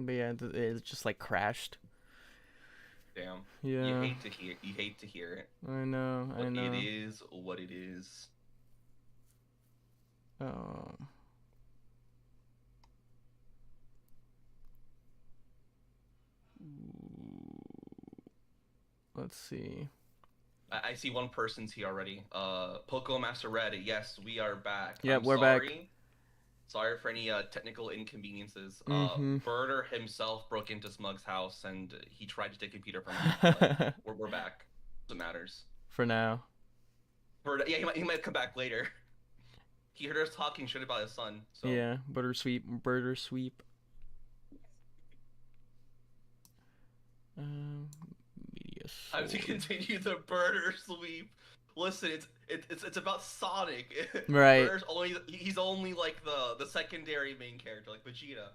But yeah, it just like crashed. Damn. Yeah, You hate to hear it. I know, I But it know. is what it is. Oh, let's see. I see one person's here already. Poco Master Red. Yes, we are back. Yep, I'm we're back. sorry. Sorry for any technical inconveniences. Mm-hmm. Birder himself broke into Smug's house and he tried to take a computer from him. But we're back. It matters. For now. Bird, yeah, he might come back later. He heard us talking shit about his son. So Yeah, butter sweep, burger sweep. Um, media time to sword. continue the birder sweep. Listen, it's about Sonic. Right. Birder's he's only like the secondary main character, like Vegeta.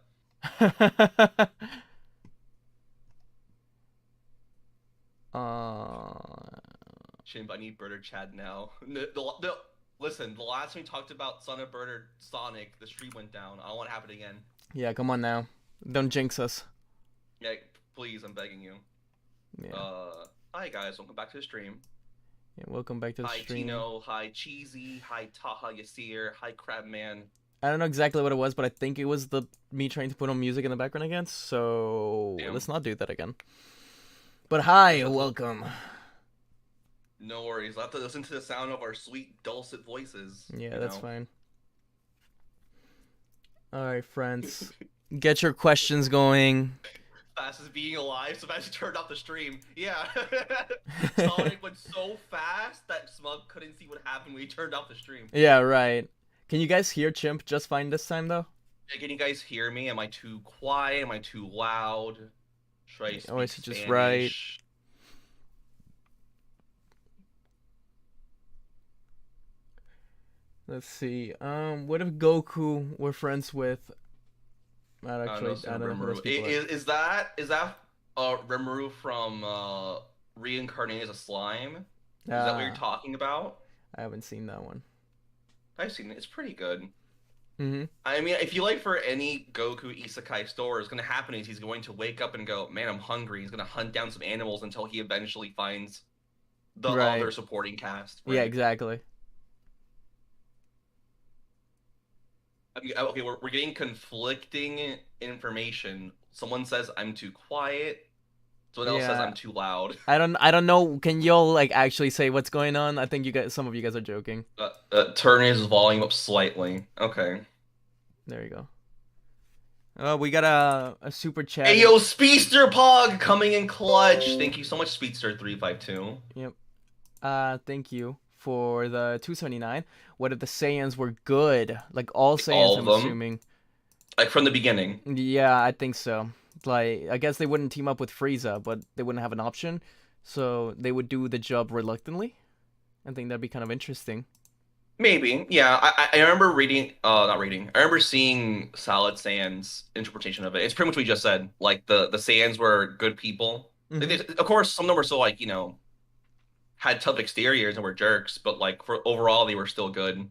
uh, Chimp, I need Birder Chad now. Listen, the last time we talked about Son of Birder Sonic, the stream went down. I don't want to happen again. yeah, come on now. Don't jinx us. Yeah, please, I'm begging you. Yeah. Hi guys, welcome back to the stream. Yeah, welcome back to the Hi stream. Tino, hi Cheesy, hi Taha Yasir, hi Crabman. I don't know exactly what it was, but I think it was the me trying to put on music in the background again. So Damn. let's not do that again. But hi, welcome. No worries. I'll have to listen to the sound of our sweet dulcet voices. Yeah, that's fine. All right, friends, get your questions going. Fast as being alive, so fast you turned off the stream. Yeah. Sonic went so fast that Smug couldn't see what happened when he turned off the stream. Yeah, right. Can you guys hear Chimp just fine this time, though? Yeah, can you guys hear me? Am I too quiet? Am I too loud? Should I speak is it just Spanish? right? Let's see. What if Goku were friends with? I don't know who those people are. Is that Rimuru from Reincarnated as a Slime? Is that what you're talking about? I haven't seen that one. I've seen it. It's pretty good. Mm-hmm. I mean, if you like for any Goku Isekai story, what's going to happen is he's going to wake up and go, man, I'm hungry. He's going to hunt down some animals until he eventually finds the other supporting cast. Right? Yeah, exactly. I mean, okay, we're getting conflicting information. Someone says I'm too quiet. Someone else says I'm too loud. I don't know. Can y'all like actually say what's going on? I think some of you guys are joking. Turn his volume up slightly. Okay. There you go. Oh, we got a super chat. Hey yo, Speedster Pog coming in clutch. Thank you so much, Speedster352. Yep. Thank you for the 279. What if the Saiyans were good? Like all Saiyans, I'm assuming. Like from the beginning. Yeah, I think so. Like, I guess they wouldn't team up with Frieza, but they wouldn't have an option. So they would do the job reluctantly. I think that'd be kind of interesting. Maybe, yeah. I remember reading, not reading. I remember seeing Solid Saiyan's interpretation of it. It's pretty much what we just said. Like the Saiyans were good people. Mm-hmm. Of course, some of them were still like had tough exteriors and were jerks, but like for overall they were still good.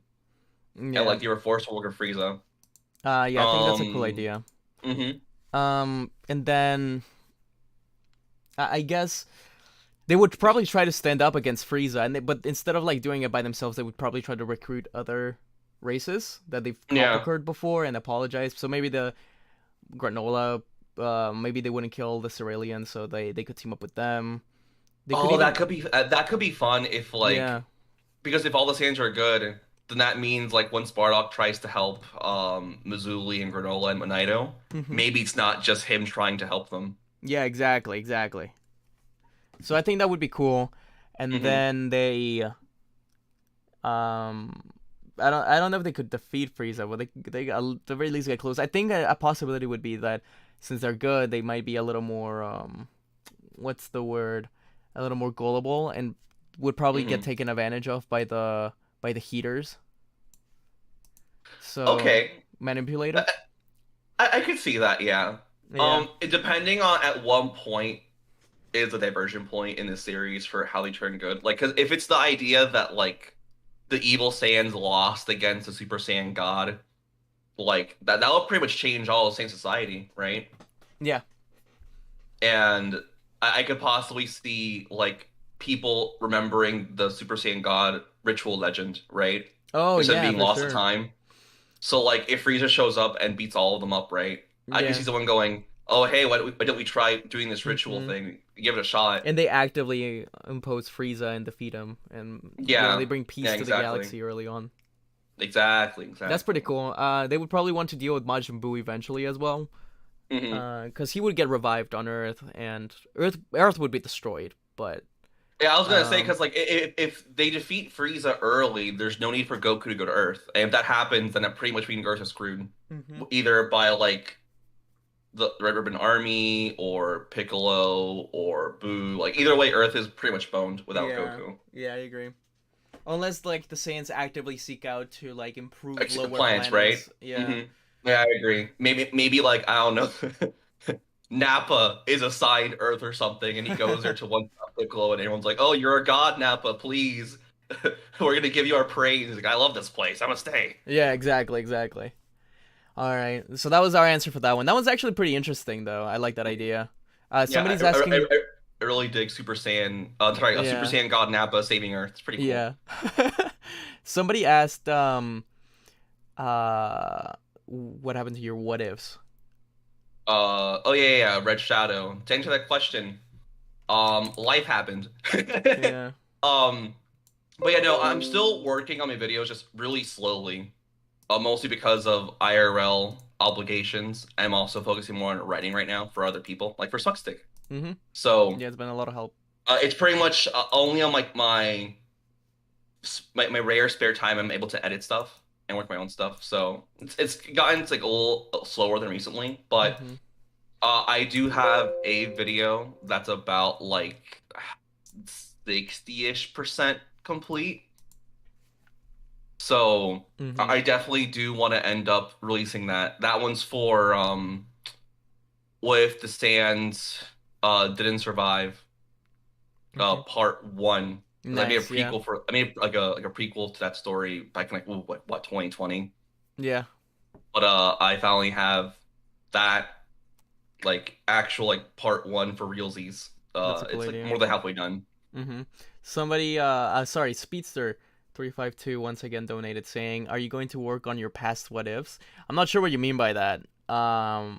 Yeah. And like they were forced to work with Frieza. Yeah, I think that's a cool idea. Mm-hmm. And then I guess they would probably try to stand up against Frieza, but instead of like doing it by themselves, they would probably try to recruit other races that they've conquered before and apologize. So maybe the Granola, maybe they wouldn't kill the Cerealians, so they could team up with them. That could be fun if because if all the Saiyans are good, then that means like once Bardock tries to help Mazuli and Granola and Monito, maybe it's not just him trying to help them. Yeah, exactly. So I think that would be cool. And then they I don't know if they could defeat Frieza, but they at the very least get close. I think a possibility would be that since they're good, they might be a little more what's the word? A little more gullible and would probably get taken advantage of by the heaters. So manipulator. I could see that, yeah. Depending on at one point is a diversion point in the series for how they turn good. Like, cause if it's the idea that like the evil Saiyans lost against the Super Saiyan God, like that'll pretty much change all of Saiyan society, right? Yeah. And I could possibly see like people remembering the Super Saiyan God ritual legend, right? Oh Instead of yeah, being for lost to sure. time. So like if Frieza shows up and beats all of them up, right? I can Yeah. see someone going, "Oh, hey, why don't we try doing this ritual Hmm. thing? Give it a shot." And they actively impose Frieza and defeat him, and they Yeah, bring yeah, peace to the exactly, galaxy early on. exactly, That's pretty exactly. cool. They would probably want to deal with Majin Buu eventually as well, Hmm. because he would get revived on Earth, and Earth would be destroyed. But Yeah, I was gonna say um, because like if they defeat Frieza early, there's no need for Goku to go to Earth, and if that happens, then that pretty much means Earth is screwed, hmm either by like the Red Ribbon Army or Piccolo or Boo. Like either way, Earth is pretty much boned without yeah, Goku. yeah, I agree. Unless like the Saiyans actively seek out to like improve Except lower planets, right? planets. Yeah. Hmm. Yeah, I agree. Maybe like I don't know. Nappa is assigned Earth or something, and he goes there to one Piccolo, and everyone's like, "Oh, you're a god, Nappa. Please, we're gonna give you our praise." He's like, "I love this place. I'm gonna stay." Yeah, exactly, exactly. All right, so that was our answer for that one. That one's actually pretty interesting, though. I like that idea. Yeah, Somebody's asking. I really dig Super Saiyan. Sorry, a Super Yeah, Saiyan God Nappa saving Earth. It's pretty cool. yeah. Somebody asked, uh, what happened to your what ifs? Oh yeah, yeah, yeah, Red Shadow. To answer that question, life happened. Yeah. Um, but yeah, no, I'm still working on my videos just really slowly. Mostly because of IRL obligations. I'm also focusing more on writing right now for other people, like for SmugStick. Mhm. So Yeah, it's been a lot of help. it's pretty much only on like my rare spare time I'm able to edit stuff and work my own stuff. So it's gotten it's like a little slower than recently, but Mhm. I do have a video that's about like 60-ish% complete. So Mhm. I definitely do want to end up releasing that. That one's for what if the Sands didn't survive Mhm. part one. Because I made a Nice. Yeah. prequel for I made like a prequel to that story back in like ooh, what 2020. Yeah. But I finally have that like actual like part one for realsies. That's a cool It's like idea. more than halfway done. Mm-hmm. Somebody, sorry, Speedster 352 once again donated saying, "Are you going to work on your past what ifs?" I'm not sure what you mean by that. Cause,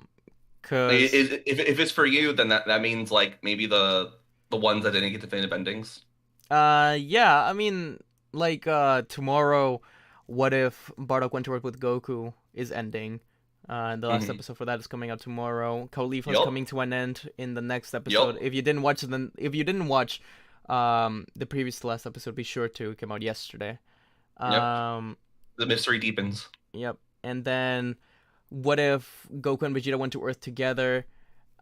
If it's for you, then that means like maybe the ones that didn't get definitive endings. yeah, I mean, like, tomorrow, what if Bardock went to work with Goku is ending. The last Hmm. episode for that is coming out tomorrow. Khalifa's Yep. coming to an end in the next Yep. episode. If you didn't watch, the previous to last episode, be sure to. It came out yesterday. Yep. Um, The mystery deepens. Yep. And then what if Goku and Vegeta went to Earth together?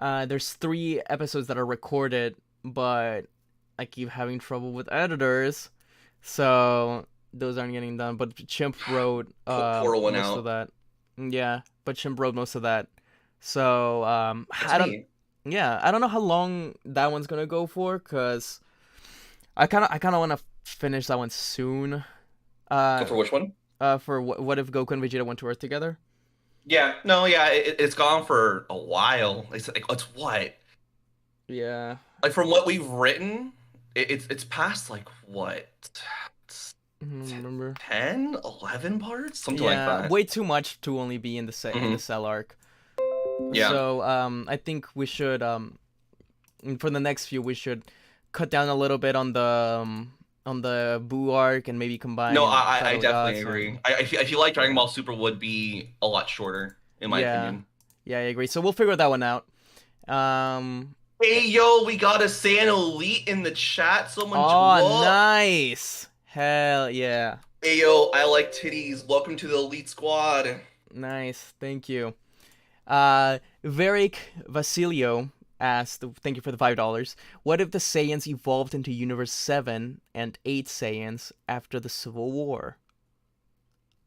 There's 3 episodes that are recorded, but I keep having trouble with editors, so those aren't getting done. But Chimp wrote Portal went most of out. that. Yeah, but Chimp wrote most of that. So That's I don't. neat. Yeah, I don't know how long that one's gonna go for, cause I kind of want to finish that one soon. Go Uh, for which one? for what if Goku and Vegeta went to Earth together? Yeah. No. Yeah. It's gone for a while. It's what? Yeah. Like from what we've written, it's past like what? I don't remember. 10, 11 parts, something like Yeah, that. way too much to only be in the Hmm. cell arc. Yeah. So I think we should for the next few we should cut down a little bit on the Boo arc and maybe No, combine I Battle definitely Gods agree. and I feel like Dragon Ball Super would be a lot shorter, in my yeah, opinion. yeah, I agree. So we'll figure that one out. Um, Hey yo, we got a Saiyan Elite in the chat. Someone, oh, whoa. nice. Hell yeah. Hey yo, I like titties. Welcome to the Elite Squad. Nice. Thank you. Varric Vasilio asked, thank you for the $5. What if the Saiyans evolved into Universe 7 and 8 Saiyans after the Civil War?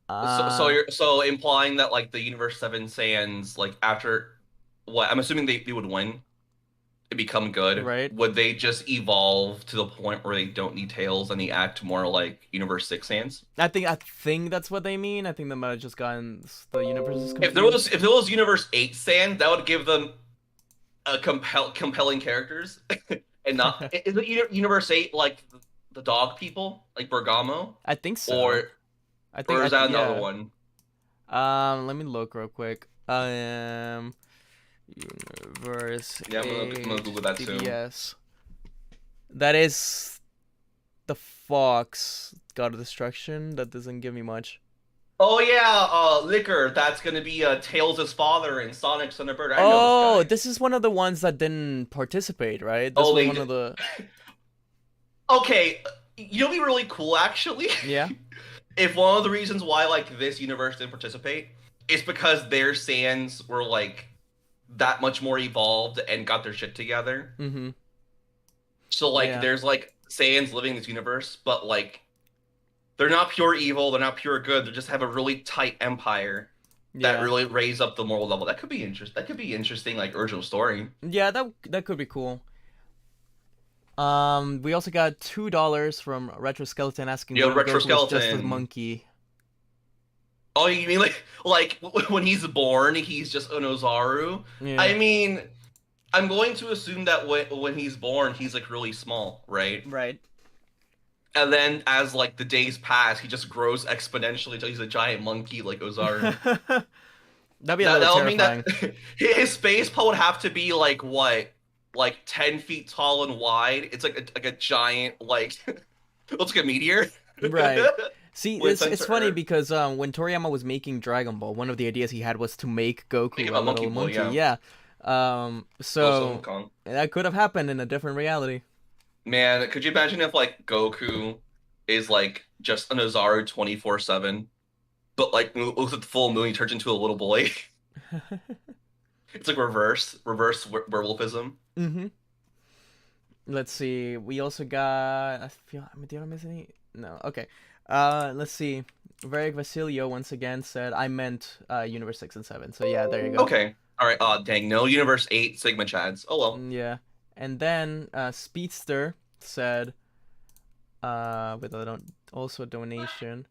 So Uh, you're implying that like the Universe 7 Saiyans like after what I'm assuming they would win and become good. right? Would they just evolve to the point where they don't need tails and they act more like Universe 6 Saiyans? I think that's what they mean. I think they might have just gotten the universes confused. If there was Universe 8 Saiyans, that would give them compelling characters, and not is it Universe 8 like the dog people like Bergamo, I think so. or is that another Yeah. one? Let me look real quick. Universe Yeah, I'm gonna 8 Google that too. DBS. That is the Fox God of Destruction. That doesn't give me much. Oh yeah, Liquor. That's gonna be Tails' father in Sonic Son of Bird. I know this Oh, guy. this is one of the ones that didn't participate, right? This Oh, was they one did. of the. Okay, you'll be really cool actually. Yeah. If one of the reasons why like this universe didn't participate is because their Saiyans were like that much more evolved and got their shit together. Mm-hmm. So like Yeah. there's like Saiyans living in this universe, but like they're not pure evil, they're not pure good, they just have a really tight empire that Yeah. really raised up the moral level. That could be interesting. That could be interesting, like original story. Yeah. That could be cool. We also got $2 from Retro Skeleton asking You what know, if retro Goku was just a skeleton. monkey. Oh, you mean like when he's born, he's just an Ozaru? Yeah. I mean, I'm going to assume that when he's born, he's like really small, right? Right. And then as like the days pass, he just grows exponentially until he's a giant monkey like Ozaru. That'd be a That little that'll mean that terrifying. his space pod would have to be like what, like 10 feet tall and wide. It's like a giant like looks like a meteor Right. See, when it's sent it's to funny Earth. because when Toriyama was making Dragon Ball, one of the ideas he had was to make Make Goku him a a monkey little boy, monkey. yeah. Yeah. Also Hong So Kong. that could have happened in a different reality. Man, could you imagine if like Goku is like just an Ozaru 24/7, but like looks at the full moon, he turns into a little boy. It's like reverse werewolfism. Mm-hmm. Let's see. We also got. I feel. Did I miss any? No. Okay. Let's see. Varric Vasilio once again said I meant Universe 6 and 7. So yeah, there you go. Okay. All right. Dang. No Universe 8 Sigma Chads. Oh well. Yeah. And then Speedster said with also a donation.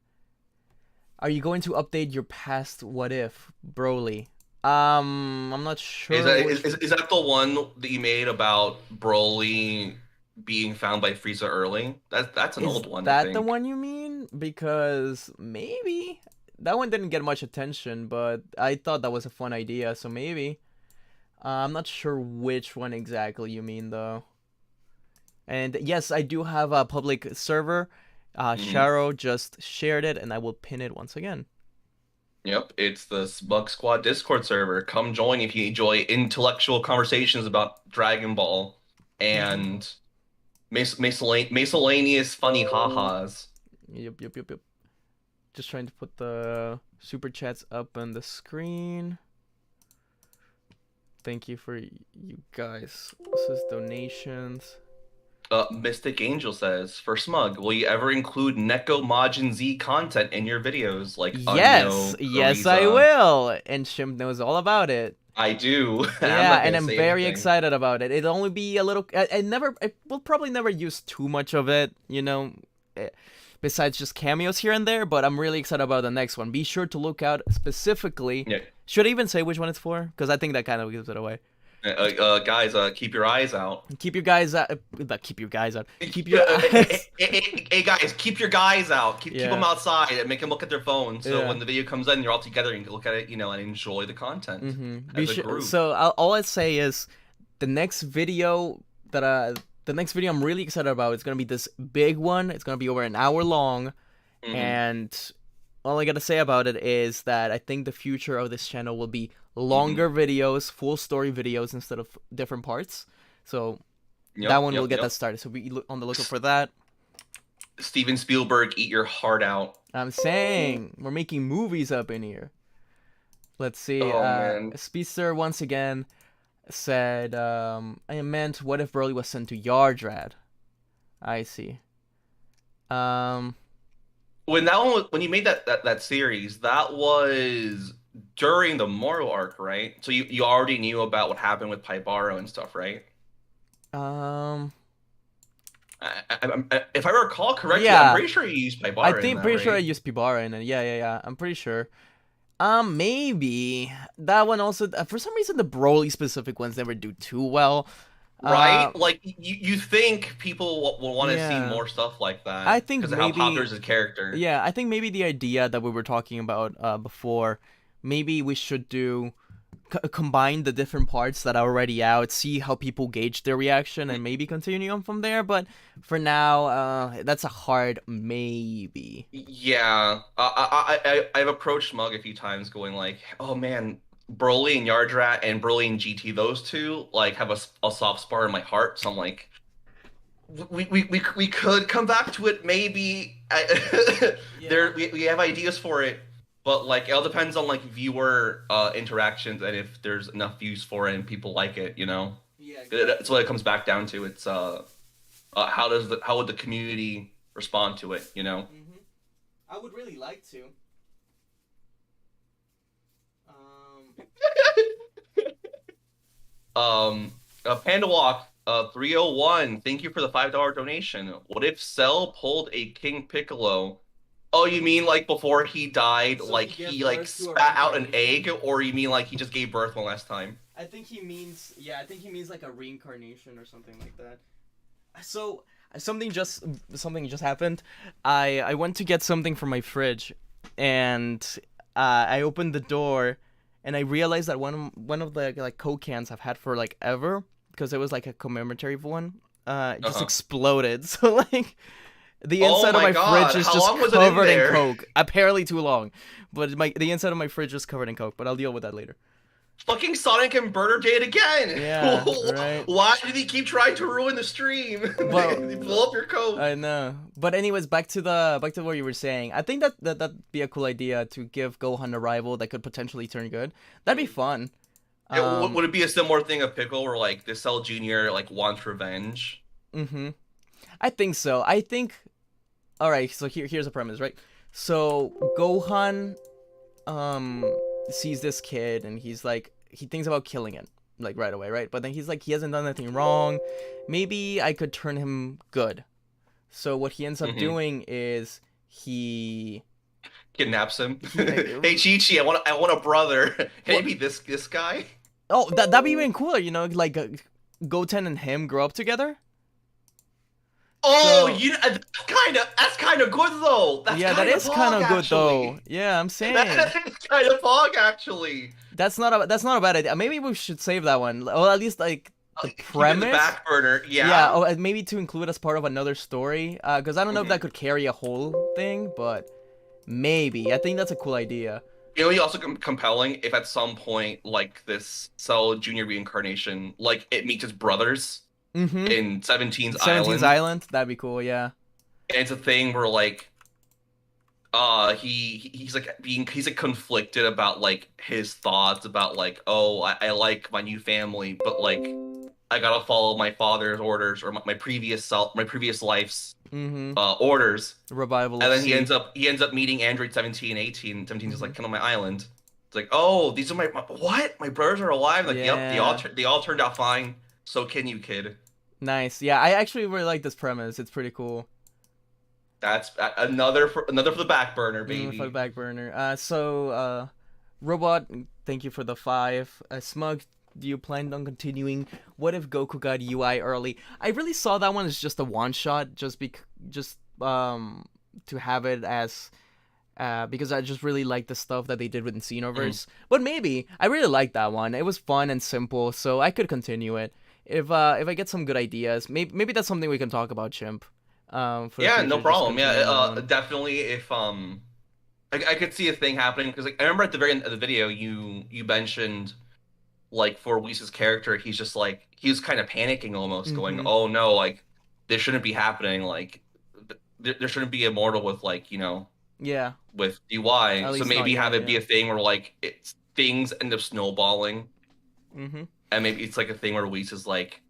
Are you going to update your past what if, Broly? I'm not Is sure that which. is that the one that you made about Broly being found by Frieza early? That's an Is old one, I that the think. one you mean? Because maybe that one didn't get much attention, but I thought that was a fun idea, so maybe. I'm not sure which one exactly you mean though. And yes, I do have a public server. Mhm. Sharo just shared it, and I will pin it once again. Yep, it's the Smug Squad Discord server. Come join if you enjoy intellectual conversations about Dragon Ball Mm-hmm. and miscellaneous funny ha-has. Yep, yep, yep, yep. Just trying to put the super chats up on the screen. Thank you for you guys. This is donations. Mystic Angel says, for Smug, will you ever include Neko Majin Z content in your videos like Yes, Unyo, yes, I Kuriza? will. And Shimp knows all about it. I do. I'm Yeah, not and gonna I'm say very anything. excited about it. It'll only be a little. I will probably never use too much of it, eh, besides just cameos here and there. But I'm really excited about the next one. Be sure to look out specifically. Yeah. Should I even say which one it's for? Because I think that kind of gives it away. Guys, keep your eyes out. Keep your guys out. Keep your guys out. Keep your Hey, eyes. hey, guys, keep your guys out. Keep them Yeah, outside and make them look at their phone. So yeah. when the video comes in, you're all together and you can look at it, and enjoy the content Be as a sure. group. So all I'd say is the next video that the next video I'm really excited about is gonna be this big one. It's gonna be over an hour long, Hmm. and all I gotta say about it is that I think the future of this channel will be Hmm. longer videos, full story videos instead of different parts. So that Yep, one will yep, get that yep. started. So be on the lookout for that. Steven Spielberg, eat your heart out. I'm saying we're making movies up in here. Let's see. Oh man. Speedster once again said, I meant what if Broly was sent to Yardrat? I see. Um, When you made that series, that was during the Moro arc, right? So you already knew about what happened with Paibaro and stuff, right? um, If I recall correctly, I'm yeah, pretty sure you used I Paibaro in think that, pretty sure I right? used Pibara in it. Yeah, yeah, yeah. I'm pretty sure. Maybe that one also. For some reason, the Broly specific ones never do too well. Right? Like you think people will want to see Yeah, more stuff like I that think because of how popular is maybe. his character. Yeah, I think maybe the idea that we were talking about before, maybe we should do combine the different parts that are already out, see how people gauge their reaction, and maybe continue on from there. But for now, that's a hard maybe. Yeah, I've approached Smug a few times, going like, "Oh man, Broly and Yardrat and Broly and GT, those two like have a soft spot in my heart." So I'm like, we could come back to it maybe. Yeah. We have ideas for it, but like it all depends on like viewer interactions and if there's enough views for it and people like it, you know. Yeah, That's exactly. what it comes back down to. It's how would the community respond to it, you know? I would really like to. Um, Panda Walk, 301. Thank you for the $5 donation. What if Cell pulled a King Piccolo? Oh, you mean like before he died, so like he gave he like birth to a spat out an egg, reincarnation. or you mean like he just gave birth one last time? I think he means, yeah, I think he means like a reincarnation or something like that. So something just happened. I went to get something from my fridge, and I opened the door, and I realized that one of the like Coke cans I've had for like ever, because it was like a commemorative one, just Uh-huh. exploded. So like the Oh inside of my my fridge God, is how just long was it in covered in there? Coke. Apparently too long, but the inside of my fridge is covered in Coke. But I'll deal with that later. Fucking Sonic and Burner did it again. Yeah, right. Why did he keep trying to ruin the stream? They Well, blow up your Coke. I know. But anyways, back to what you were saying. I think that'd be a cool idea to give Gohan a rival that could potentially turn good. That'd be fun. Would Um, it be a similar thing of Pickle where like this Cell Jr. like wants revenge? mhm. I think so. I think all right, so here's a premise, right? So Gohan sees this kid and he's like he thinks about killing it like right away, right? But then he's like he hasn't done anything wrong. Maybe I could turn him good. So what he ends up Hmm. doing is he Kidnaps him. he Hey Chi-Chi, I want a brother. Can what it be this guy? oh that'd be even cooler, like Goten and him grow up together. Oh, So that's kind of good though. That's yeah, that kind of is kind pog of good though. actually. Yeah, I'm saying That is kind of pog actually. that's not a bad idea. Maybe we should save that one, or at least like the Keep it in the premise. back burner. Yeah, Yeah. or maybe to include as part of another story. Because I don't know if that Hmm. could carry a whole thing, but maybe I think that's a cool idea. You know, also compelling if at some point like this Cell Junior reincarnation, like it meets his brothers Mm-hmm. in 17's 17's Island, Island, that'd be cool. Yeah. and it's a thing where like he's like conflicted about like his thoughts about like, oh, I like my new family, but like I gotta follow my father's orders or my previous life's Mm-hmm. orders. Revival And of then C. he ends up meeting Android 17 and 18. 17 is Mm-hmm. like, come on my island. It's like, oh, these are what? My brothers are alive? Like, yep, Yeah. they all turned out fine. So can you, kid. Nice. Yeah, I actually really like this premise. It's pretty cool. That's another for the back burner, For the baby. back burner. Robot, thank you for the 5. Smug, do you plan on continuing? What if Goku got UI early? I really saw that one as just a one shot, just to have it as because I just really like the stuff that they did with Mhm. Xenoverse. But maybe I really liked that one. It was fun and simple, so I could continue it if I get some good ideas. Maybe that's something we can talk about, Chimp. For the Yeah, no future, just problem. Yeah, continuing that one. definitely. If I could see a thing happening because like, I remember at the very end of the video, you mentioned like for Whis' character, he's just like he's kind of panicking almost, going, Mm-hmm. "Oh no, like this shouldn't be happening. Like there shouldn't be a mortal with like Yeah. with DY." At So least not maybe have yet. it be Yeah. a thing where like it's things end up snowballing, Mm-hmm. and maybe it's like a thing where Whis is like,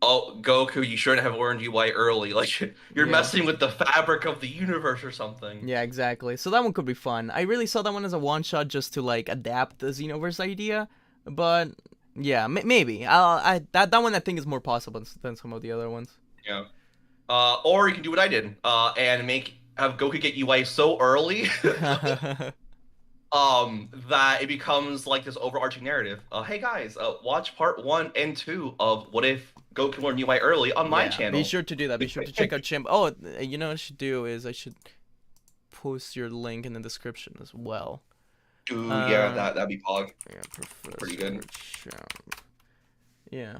"Oh, Goku, you shouldn't have learned DY early. Like you're Yeah. messing with the fabric of the universe or something." Yeah, exactly. So that one could be fun. I really saw that one as a one shot just to like adapt the Xenoverse idea, but yeah, maybe. That one I think is more possible than some of the other ones. Yeah. Or you can do what I did, and have Goku get UI so early that it becomes like this overarching narrative. Hey guys, watch part 1 and 2 of What If Goku Learned UI Early on my Yeah, be channel. sure to do that. Be sure to check out Chimp. Oh, you know what I should do is I should post your link in the description as well. Ooh, yeah, that'd be pog. Yeah, Pretty good. ProfessorChimp. Yeah.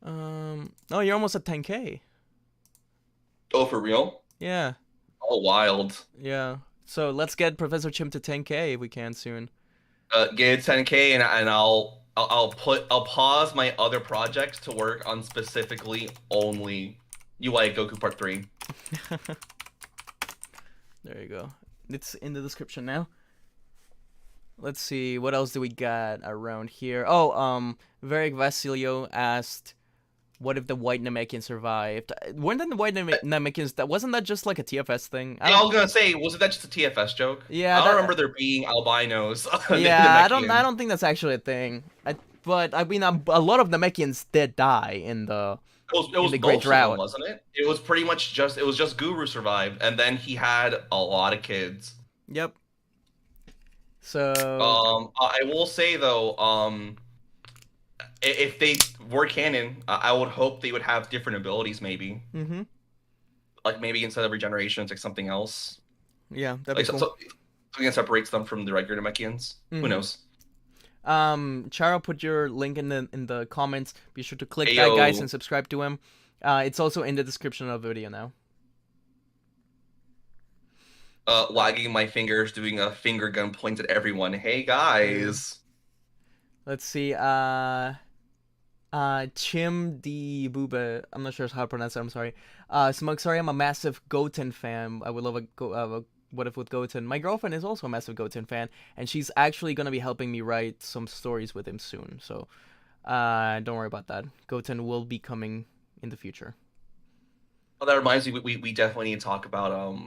Oh, you're almost at 10K. Oh, for real? Yeah. Oh, wild. Yeah. So let's get ProfessorChimp to 10K if we can soon. Get 10K and I'll pause my other projects to work on specifically only UI Goku Part 3. There you go. It's in the description now. Let's see, what else do we got around here? Oh, Varric Vasilio asked, what if the white Namekians survived? Weren't that the white Namekians, wasn't that just like a TFS thing? I was gonna say, wasn't that just a TFS joke? Yeah, I don't remember there being albinos. Yeah, I don't think that's actually a thing. But I mean, a lot of Namekians did die in the it was the Great Drought, them, wasn't it? It was pretty much just Guru survived, and then he had a lot of kids. Yep. So I will say though, if they were canon, I would hope they would have different abilities, maybe. Mm-hmm. Like maybe instead of regeneration, it's like something else. Yeah, that'd like be cool. Something that separates them from the regular Namekians. Mm-hmm. Who knows? Charo, put your link in the comments. Be sure to click that, guys, and subscribe to him. It's also in the description of the video now. Wagging my fingers, doing a finger gun point at everyone. Hey guys. Let's see. Chim D Booba. I'm not sure how to pronounce it. I'm sorry. SmugStick, I'm a massive Goten fan. I would love a What If with Goten. My girlfriend is also a massive Goten fan, and she's actually gonna be helping me write some stories with him soon. So, don't worry about that. Goten will be coming in the future. Oh, that reminds me. We definitely need to talk about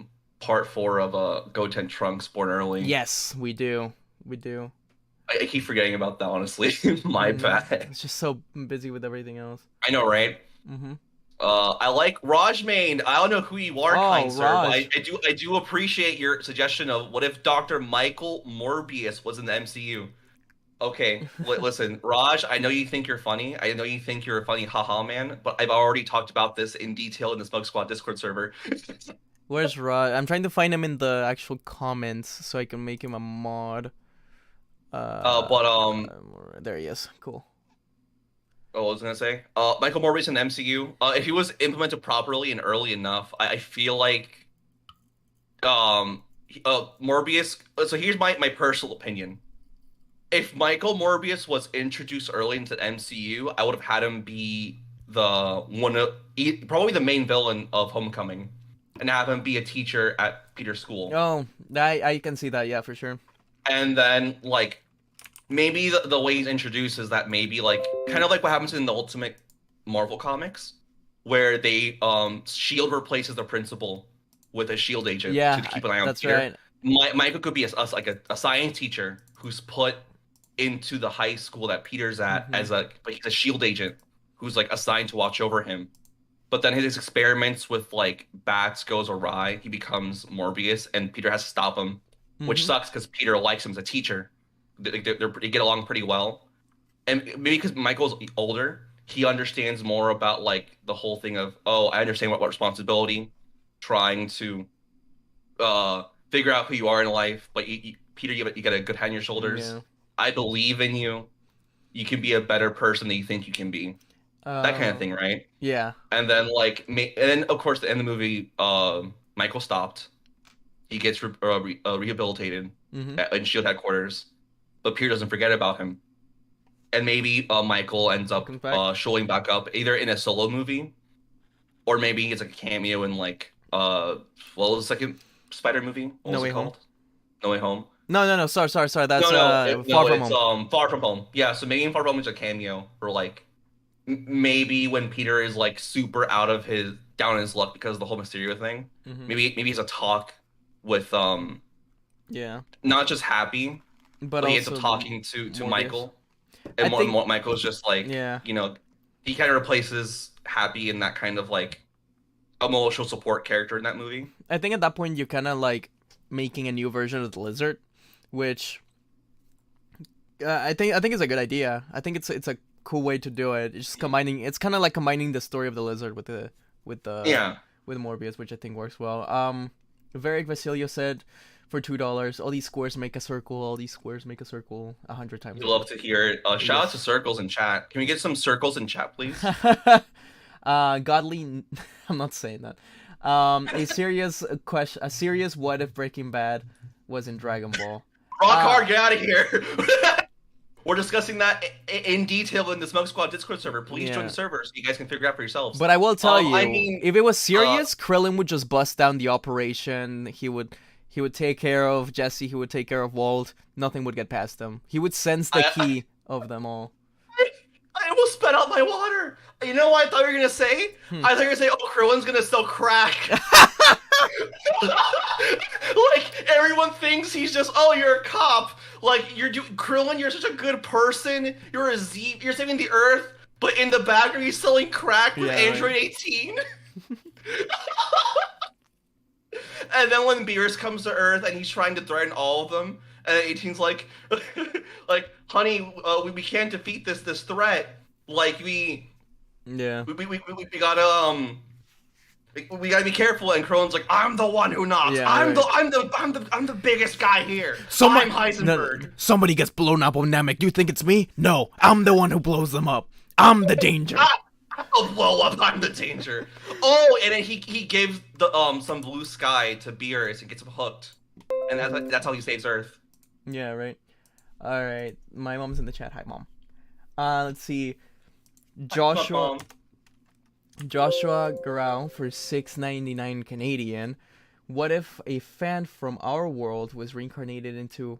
part 4 of Goten Trunks Born Early. Yes, we do. We do. I keep forgetting about that, honestly. My bad. It's just so busy with everything else. I know, right? Mm-hmm. I like Rajmain. I don't know who you are, kind sir, Raj. but I do appreciate your suggestion of what if Dr. Michael Morbius was in the MCU. Okay, listen, Raj, I know you think you're funny. I know you think you're a funny haha man, but I've already talked about this in detail in the Smug Squad Discord server. Where's Raj? I'm trying to find him in the actual comments so I can make him a mod. There he is. Cool. Oh, I was gonna say, Michael Morbius in the MCU. If he was implemented properly and early enough, I feel like, Morbius. So here's my personal opinion. If Michael Morbius was introduced early into the MCU, I would have had him be probably the main villain of Homecoming, and have him be a teacher at Peter's school. Oh, I can see that, yeah, for sure. And then, like, maybe the way he's introduced is that maybe, like, kind of like what happens in the Ultimate Marvel comics, where they, S.H.I.E.L.D. replaces the principal with a S.H.I.E.L.D. agent to keep an eye on Peter. Right. Michael could be a science teacher who's put into the high school that Peter's at but he's a S.H.I.E.L.D. agent who's, like, assigned to watch over him. But then his experiments with, like, bats goes awry. He becomes Morbius, and Peter has to stop him. Which sucks because Peter likes him as a teacher. They get along pretty well. And maybe because Michael's older, he understands more about, like, the whole thing of, oh, I understand what responsibility, trying to figure out who you are in life. But Peter, you got a good head on your shoulders. Yeah. I believe in you. You can be a better person than you think you can be. That kind of thing, right? Yeah. And then, like, and then, of course, at the end of the movie, Michael stopped. He gets rehabilitated in S.H.I.E.L.D. headquarters, but Peter doesn't forget about him. And maybe Michael ends up showing back up either in a solo movie, or maybe it's like a cameo in, like, what was the second Spider movie? What was it called? No Way Home. No. Sorry. That's Far From Home. Far From Home. Yeah, so maybe in Far From Home it's a cameo, or, like, maybe when Peter is, like, super down on his luck because of the whole Mysterio thing. Maybe he's a talk with not just Happy, but he ends up talking to Michael, and Michael's just like, you know, he kind of replaces Happy in that kind of, like, emotional support character in that movie. I think at that point you're kind of like making a new version of the Lizard, which I think it's a good idea. I think it's a cool way to do it. It's just combining. It's kind of like combining the story of the lizard with the with Morbius, which I think works well. Varric Vasilio said for $2, all these squares make a circle. All these squares make a circle 100 times. We love to hear it. Shout out to Circles in chat. Can we get some circles in chat, please? Godly. I'm not saying that. A serious question. A serious what if Breaking Bad was in Dragon Ball? Rock hard, get out of here. We're discussing that in detail in the Smoke Squad Discord server. Please join the server so you guys can figure it out for yourselves. But I will tell you, if it was serious, Krillin would just bust down the operation. He would take care of Jesse. He would take care of Walt. Nothing would get past him. He would sense the key of them all. I almost spat out my water. You know what I thought you were going to say? I thought you were going to say, oh, Krillin's going to sell crack. Like, everyone thinks he's just, oh, you're a cop. Like, Krillin, you're such a good person. You're you're saving the Earth. But in the background, he's selling crack with Android 18. And then when Beerus comes to Earth and he's trying to threaten all of them, and 18's like, honey, we can't defeat this threat. Like we gotta be careful. And Krillin's like, I'm the one who knocks. Yeah, I'm the biggest guy here. I'm Heisenberg. No, somebody gets blown up on Namek. You think it's me? No, I'm the one who blows them up. I'm the danger. I'll blow up. I'm the danger. Oh, and then he gives the some blue sky to Beerus and gets him hooked, and that's how he saves Earth. Yeah, right. All right, my mom's in the chat. Hi, mom. Let's see. Joshua Garau for $6.99 Canadian. What if a fan from our world was reincarnated into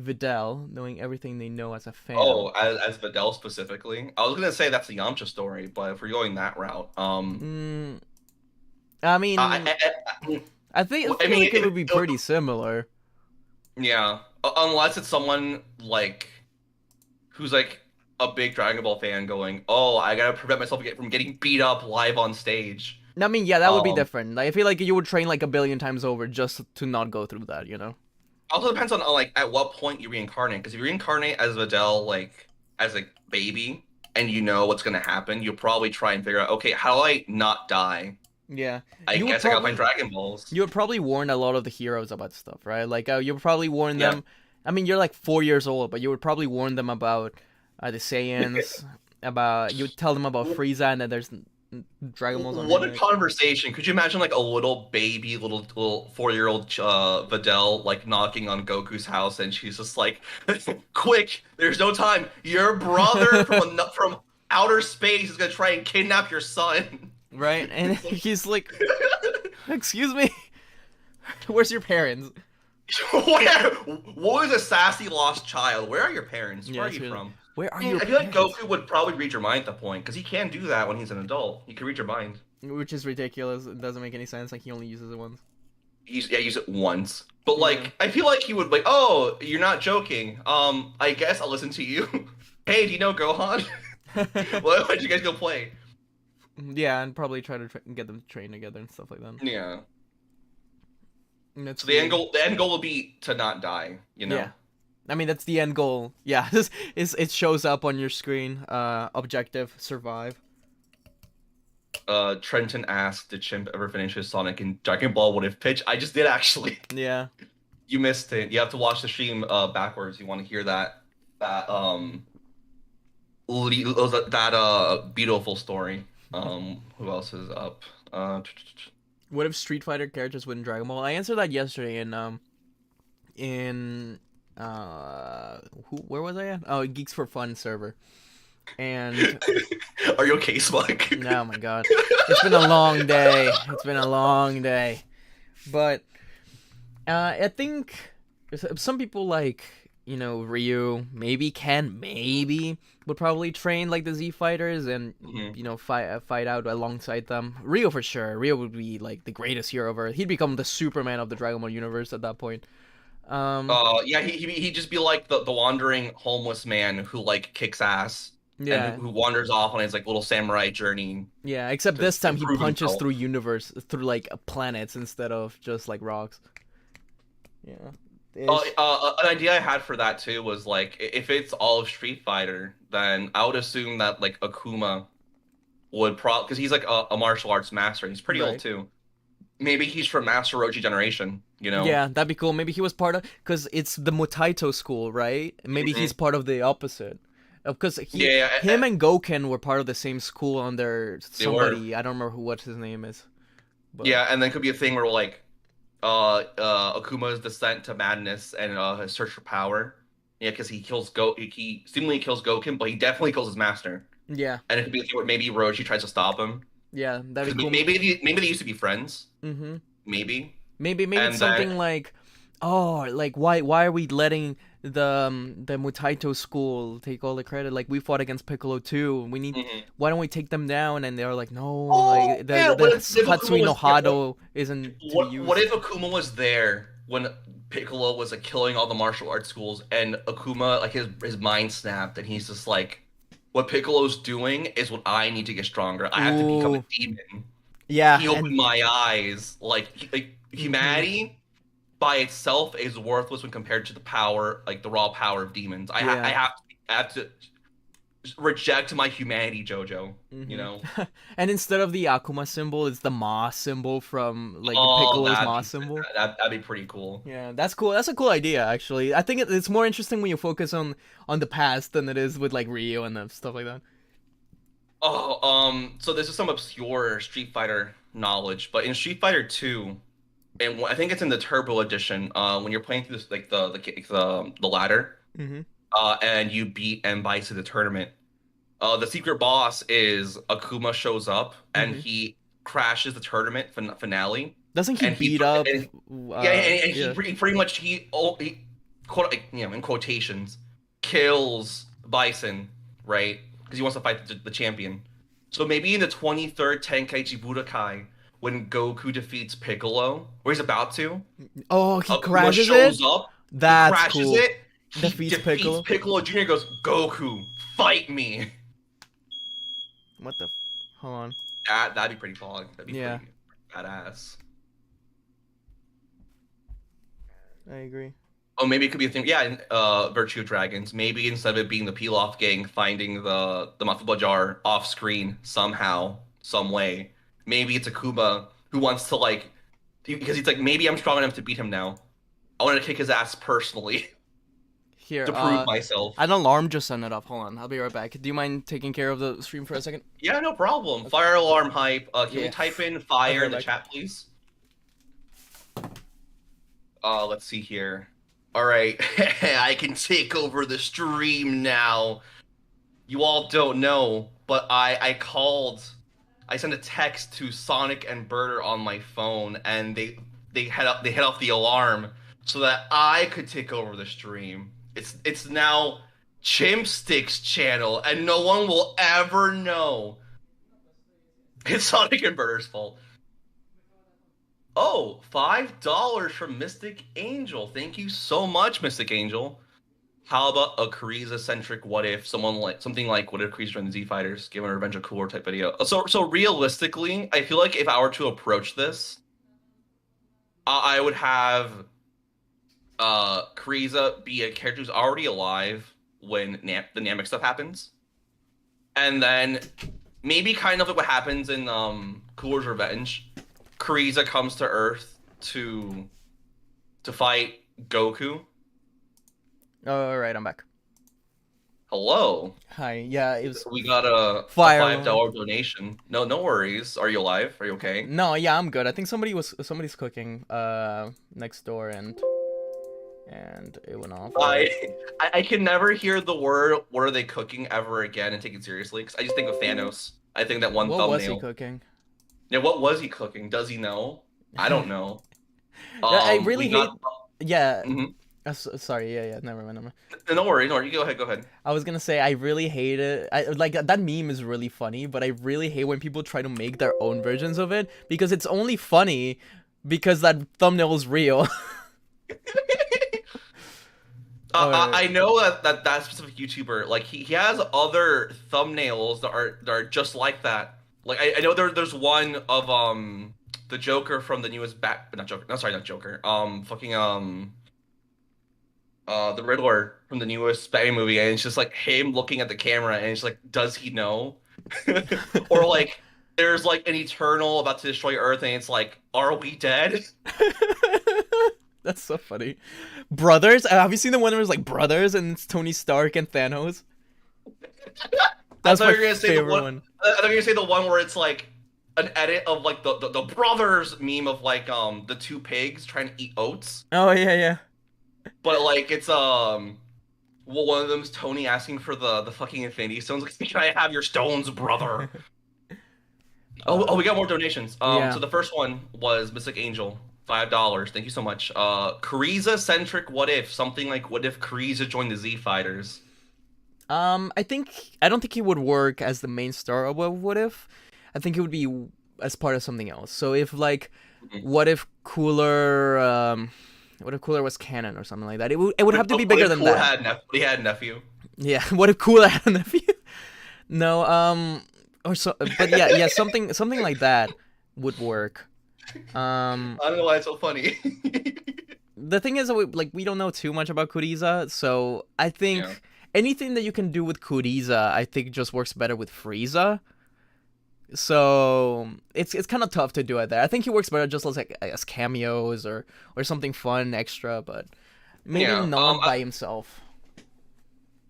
Videl, knowing everything they know as a fan? Oh, as Videl specifically? I was gonna say that's the Yamcha story, but if we're going that route, I mean, I think it would be pretty similar. Yeah, unless it's someone like who's like a big Dragon Ball fan going, oh, I gotta prevent myself from getting beat up live on stage. I mean, yeah, that would be different. Like, I feel like you would train like a billion times over just to not go through that, you know? Also depends on like at what point you reincarnate. Because if you reincarnate as Videl, like as a baby, and you know what's gonna happen, you'll probably try and figure out, okay, how do I not die? Yeah, I guess I gotta find Dragon Balls. You would probably warn a lot of the heroes about stuff, right? Like, you would probably warn them. I mean, you're like 4 years old, but you would probably warn them about the Saiyans. You would tell them about Frieza, and that there's Dragon Balls on. What a conversation! Could you imagine like a little baby, little 4-year-old Videl like knocking on Goku's house, and she's just like, "Quick! There's no time. Your brother from outer space is gonna try and kidnap your son." Right, and he's like, "Excuse me, where's your parents?" What was a sassy lost child? Where are your parents? Where are you from? Where are you? I feel like Goku would probably read your mind at that point, because he can do that when he's an adult. He can read your mind. Which is ridiculous. It doesn't make any sense. Like, he only uses it once. Use it once. But, like, I feel like he would be like, oh, you're not joking. I guess I'll listen to you. Hey, do you know Gohan? Why don't you guys go play? Yeah, and probably try to get them to train together and stuff like that. Yeah. So the end goal will be to not die, you know? Yeah. I mean, that's the end goal. Yeah, it shows up on your screen. Objective, survive. Trenton asked, did Chimp ever finish his Sonic and Dragon Ball What If pitch? I just did, actually. Yeah. You missed it. You have to watch the stream backwards. You want to hear that beautiful story. Who else is up? What if Street Fighter characters win Dragon Ball? I answered that yesterday where was I at? Oh, Geeks for Fun server. And are you okay, Smug? Oh my god. It's been a long day. But I think some people like, you know, Ryu, maybe Ken, would probably train like the Z fighters and you know, fight out alongside them. Ryu for sure. Ryu would be like the greatest hero ever. He'd become the Superman of the Dragon Ball universe at that point. Yeah, he'd just be like the wandering homeless man who like kicks ass. Yeah, and who wanders off on his like little samurai journey. Yeah, except this time he punches through like planets instead of just like rocks. Yeah, ish. An idea I had for that too was like if it's all of Street Fighter, then I would assume that like Akuma would because he's like a martial arts master. He's pretty old Right. too. Maybe he's from Master Roshi generation, you know? Yeah, that'd be cool. Maybe he was part of, because it's the Mutaito school, right? Maybe he's Hmm. part of the opposite. Because Yeah, yeah, him and Goken were part of the same school under they were. somebody. I don't remember what his name is, but Yeah, and then it could be a thing where like Akuma's descent to madness and his search for power. Yeah, because he seemingly kills Goken, but he definitely kills his master. yeah, And it could be a thing where maybe Roshi tries to stop him. yeah, that'd Because be cool. maybe they used to be friends. Mm-hmm. Maybe. Maybe it's And then something like, oh, like why are we letting the Mutaito school take all the credit? Like we fought against Piccolo too. mhm. Why don't we take them down? And they're like, no, Oh like yeah, the if Hatsui Akuma no was there, Hado isn't to be what used. if Akuma was there when Piccolo was like killing all the martial arts schools and Akuma like his mind snapped and he's just like, what Piccolo's doing is what I need to get stronger. I have to become a Ooh, demon. yeah, He opened and my eyes. Like hmm humanity by itself is worthless when compared to the power, like the raw power of demons. yeah. I have to reject my humanity, Jojo. You hmm know? And instead of the Akuma symbol, it's the Ma symbol from like Oh, Piccolo's Ma symbol. that'd be pretty cool. Yeah, that's cool. That's a cool idea, actually. I think it's more interesting when you focus on the past than it is with like Rio and stuff like that. Oh, so this is some obscure Street Fighter knowledge, but in Street Fighter 2, and I think it's in the Turbo Edition, when you're playing through this like the ladder, Hmm. and you beat M Bison in the tournament, the secret boss is Akuma shows up and Hmm. he crashes the tournament finale, Doesn't he and beat up? yeah, and he Yeah. pretty much he quote in quotations kills Bison, right? Because he wants to fight the champion. So maybe in the 23rd Tenkaichi Budokai, when Goku defeats Piccolo, or he's about to, Oh, he Akuma crashes it. shows up, he That's crashes cool. it, he Defeats defeats Piccolo. Piccolo Jr. Goes, Goku, fight me. What the? Hold on. That'd be pretty fun. That'd be Yeah, pretty badass. I agree. Oh, maybe it could be a thing. Yeah, in Virtue of Dragons. Maybe instead of it being the Pilaf gang finding the Mafia jar off screen somehow, some way, maybe it's Akuma who wants to like because he's like maybe I'm strong enough to beat him now. I want to kick his ass personally Here, to prove myself. an alarm just sent it up. Hold on, I'll be right back. Do you mind taking care of the stream for a second? Yeah, no problem. Okay. Fire alarm hype. Can we Yeah. type in I'll be fire right in the back. chat, please? Let's see here. All right, I can take over the stream now. You all don't know, but I sent a text to Sonic and Birder on my phone, and they head off the alarm so that I could take over the stream. It's now SmugStick's channel, and no one will ever know it's Sonic and Birder's fault. Oh, $5 from Mystic Angel. Thank you so much, Mystic Angel. How about a Kariza centric what if something like what if Kariza and the Z Fighters given a Revenge of Cooler type video? So realistically, I feel like if I were to approach this, I would have Kariza be a character who's already alive when the Namek stuff happens, and then maybe kind of like what happens in Cooler's Revenge. Kariza comes to Earth to fight Goku. All right, I'm back. Hello. Hi. Yeah, it was We got a fire $5 alarm. donation. No worries. Are you alive? Are you okay? No, yeah, I'm good. I think somebody's cooking next door and it went off. I I can never hear the word "what are they cooking" ever again and take it seriously because I just think of Thanos. I think that one What was he thumbnail. cooking? Yeah, what was he cooking? Does he know? I don't know. I really We hate. got. Yeah. Mhm. Sorry. Yeah. Never mind. Never mind. No worries. No, worries. You go ahead. Go ahead. I was gonna say I really hate it. Like that meme is really funny, but I really hate when people try to make their own versions of it because it's only funny because that thumbnail is real. Alright. I know that specific YouTuber, like he has other thumbnails that are just like that. Like I know there's one of the Joker from the newest but not Joker. No, sorry, not Joker. Fucking the Riddler from the newest Batman movie, and it's just like him looking at the camera, and it's like, does he know? Or like, there's like an Eternal about to destroy Earth, and it's like, are we dead? That's so funny. Brothers? Have you seen the one where it's like brothers and it's Tony Stark and Thanos? I That's thought my you were gonna say the favorite one. one. I thought you were gonna say the one where it's like an edit of like the brothers meme of like the two pigs trying to eat oats, Oh yeah, yeah. but like it's well, one of them's Tony asking for the fucking Infinity Stones. Like, can I have your stones, brother? Oh, we got more donations. Yeah. So the first one was Mystic Angel, $5. Thank you so much. Kuriza centric. What if something like what if Kuriza joined the Z Fighters? I don't think he would work as the main star of What If. I think it would be as part of something else. So if like, Mhm. what if Cooler was canon or something like that? It would have to be bigger than Cooler that. he had nephew. Yeah. What if Cooler had a nephew? No. Or so. But yeah, yeah. Something like that would work. I don't know why it's so funny. The thing is, we don't know too much about Kuriza, so I Yeah. think anything that you can do with Kuriza, I think just works better with Frieza. So it's kind of tough to do it there. I think he works better just as cameos or something fun extra, but maybe Yeah. not by himself.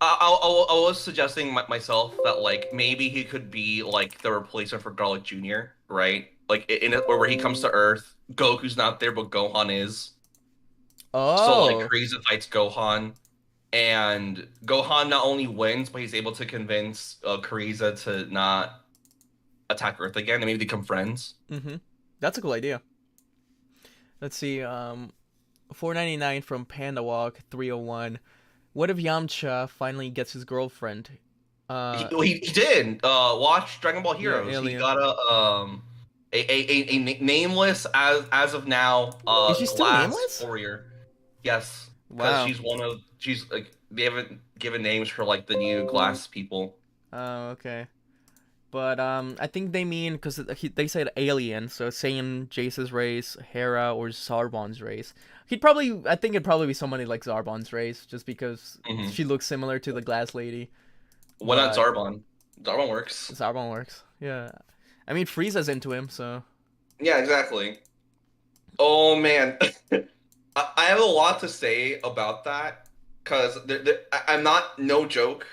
I was suggesting myself that like maybe he could be like the replacement for Garlic Jr., right? Like in it where he comes to Earth, Goku's not there, but Gohan is. So like Oh, Frieza fights Gohan, and Gohan not only wins, but he's able to convince Frieza to not attack Earth again, and maybe become friends. that's a cool idea. Let's see. 499 from Panda Walk 301. What if Yamcha finally gets his girlfriend? He did. Watch Dragon Ball Yeah, Heroes. He alien. got a nameless as of now Is she still glass nameless? warrior. Yes, because Wow. she's like they haven't given names for like the new glass people. Oh, okay. But I think they mean because they said alien, so saying Jace's race, Hera, or Zarbon's race. I think it'd probably be somebody like Zarbon's race, just because Hmm. she looks similar to the Glass Lady. Why not But Zarbon? Zarbon works. Zarbon works. Yeah. I mean, Frieza's into him, so. Yeah, exactly. Oh man, I have a lot to say about that because I'm not no joke.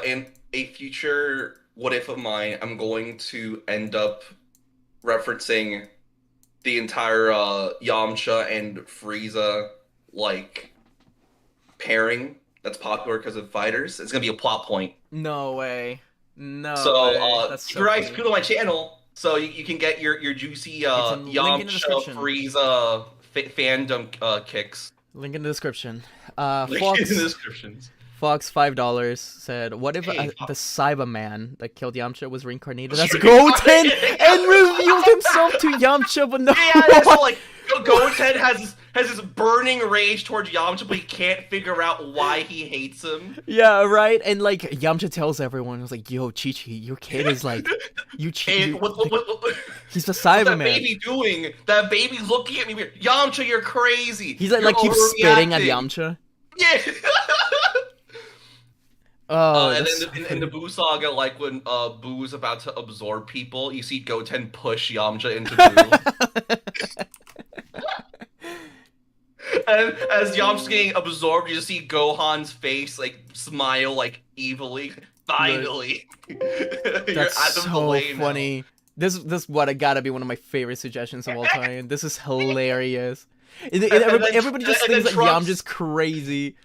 In a future what if of mine, I'm going to end up referencing the entire Yamcha and Frieza like pairing that's popular because of fighters. It's gonna be a plot point. No way. No So way. That's keep so your eyes funny. peeled on my channel so you can get your juicy It's in link in the Yamcha description. Frieza fandom kicks. Link in the description. Link in the Fox descriptions. Fox $5 said, "What if Hey, the Cyberman that killed Yamcha was reincarnated as Sure. Goten and revealed himself to Yamcha, but no Yeah, that's one?" what, like Goten has this burning rage towards Yamcha, but he can't figure out why he hates him. Yeah, right. And like Yamcha tells everyone, "Was like, yo, Chi Chi, your kid is like, And he's the what's that Cyberman." baby doing? That baby's looking at me weird. Yamcha, you're crazy. He's You're like keeps spitting at overreacting. Yamcha. Yeah. Oh, And that's then so in the funny. Boo saga, like when Boo is about to absorb people, you see Goten push Yamcha into Boo. And as Yamcha's getting absorbed, you just see Gohan's face like smile like evilly. Look, Finally, you're that's out of the so way now. funny. This what I gotta be one of my favorite suggestions of all time. This is hilarious. Everybody just And then thinks that Trunks, Yamcha's crazy.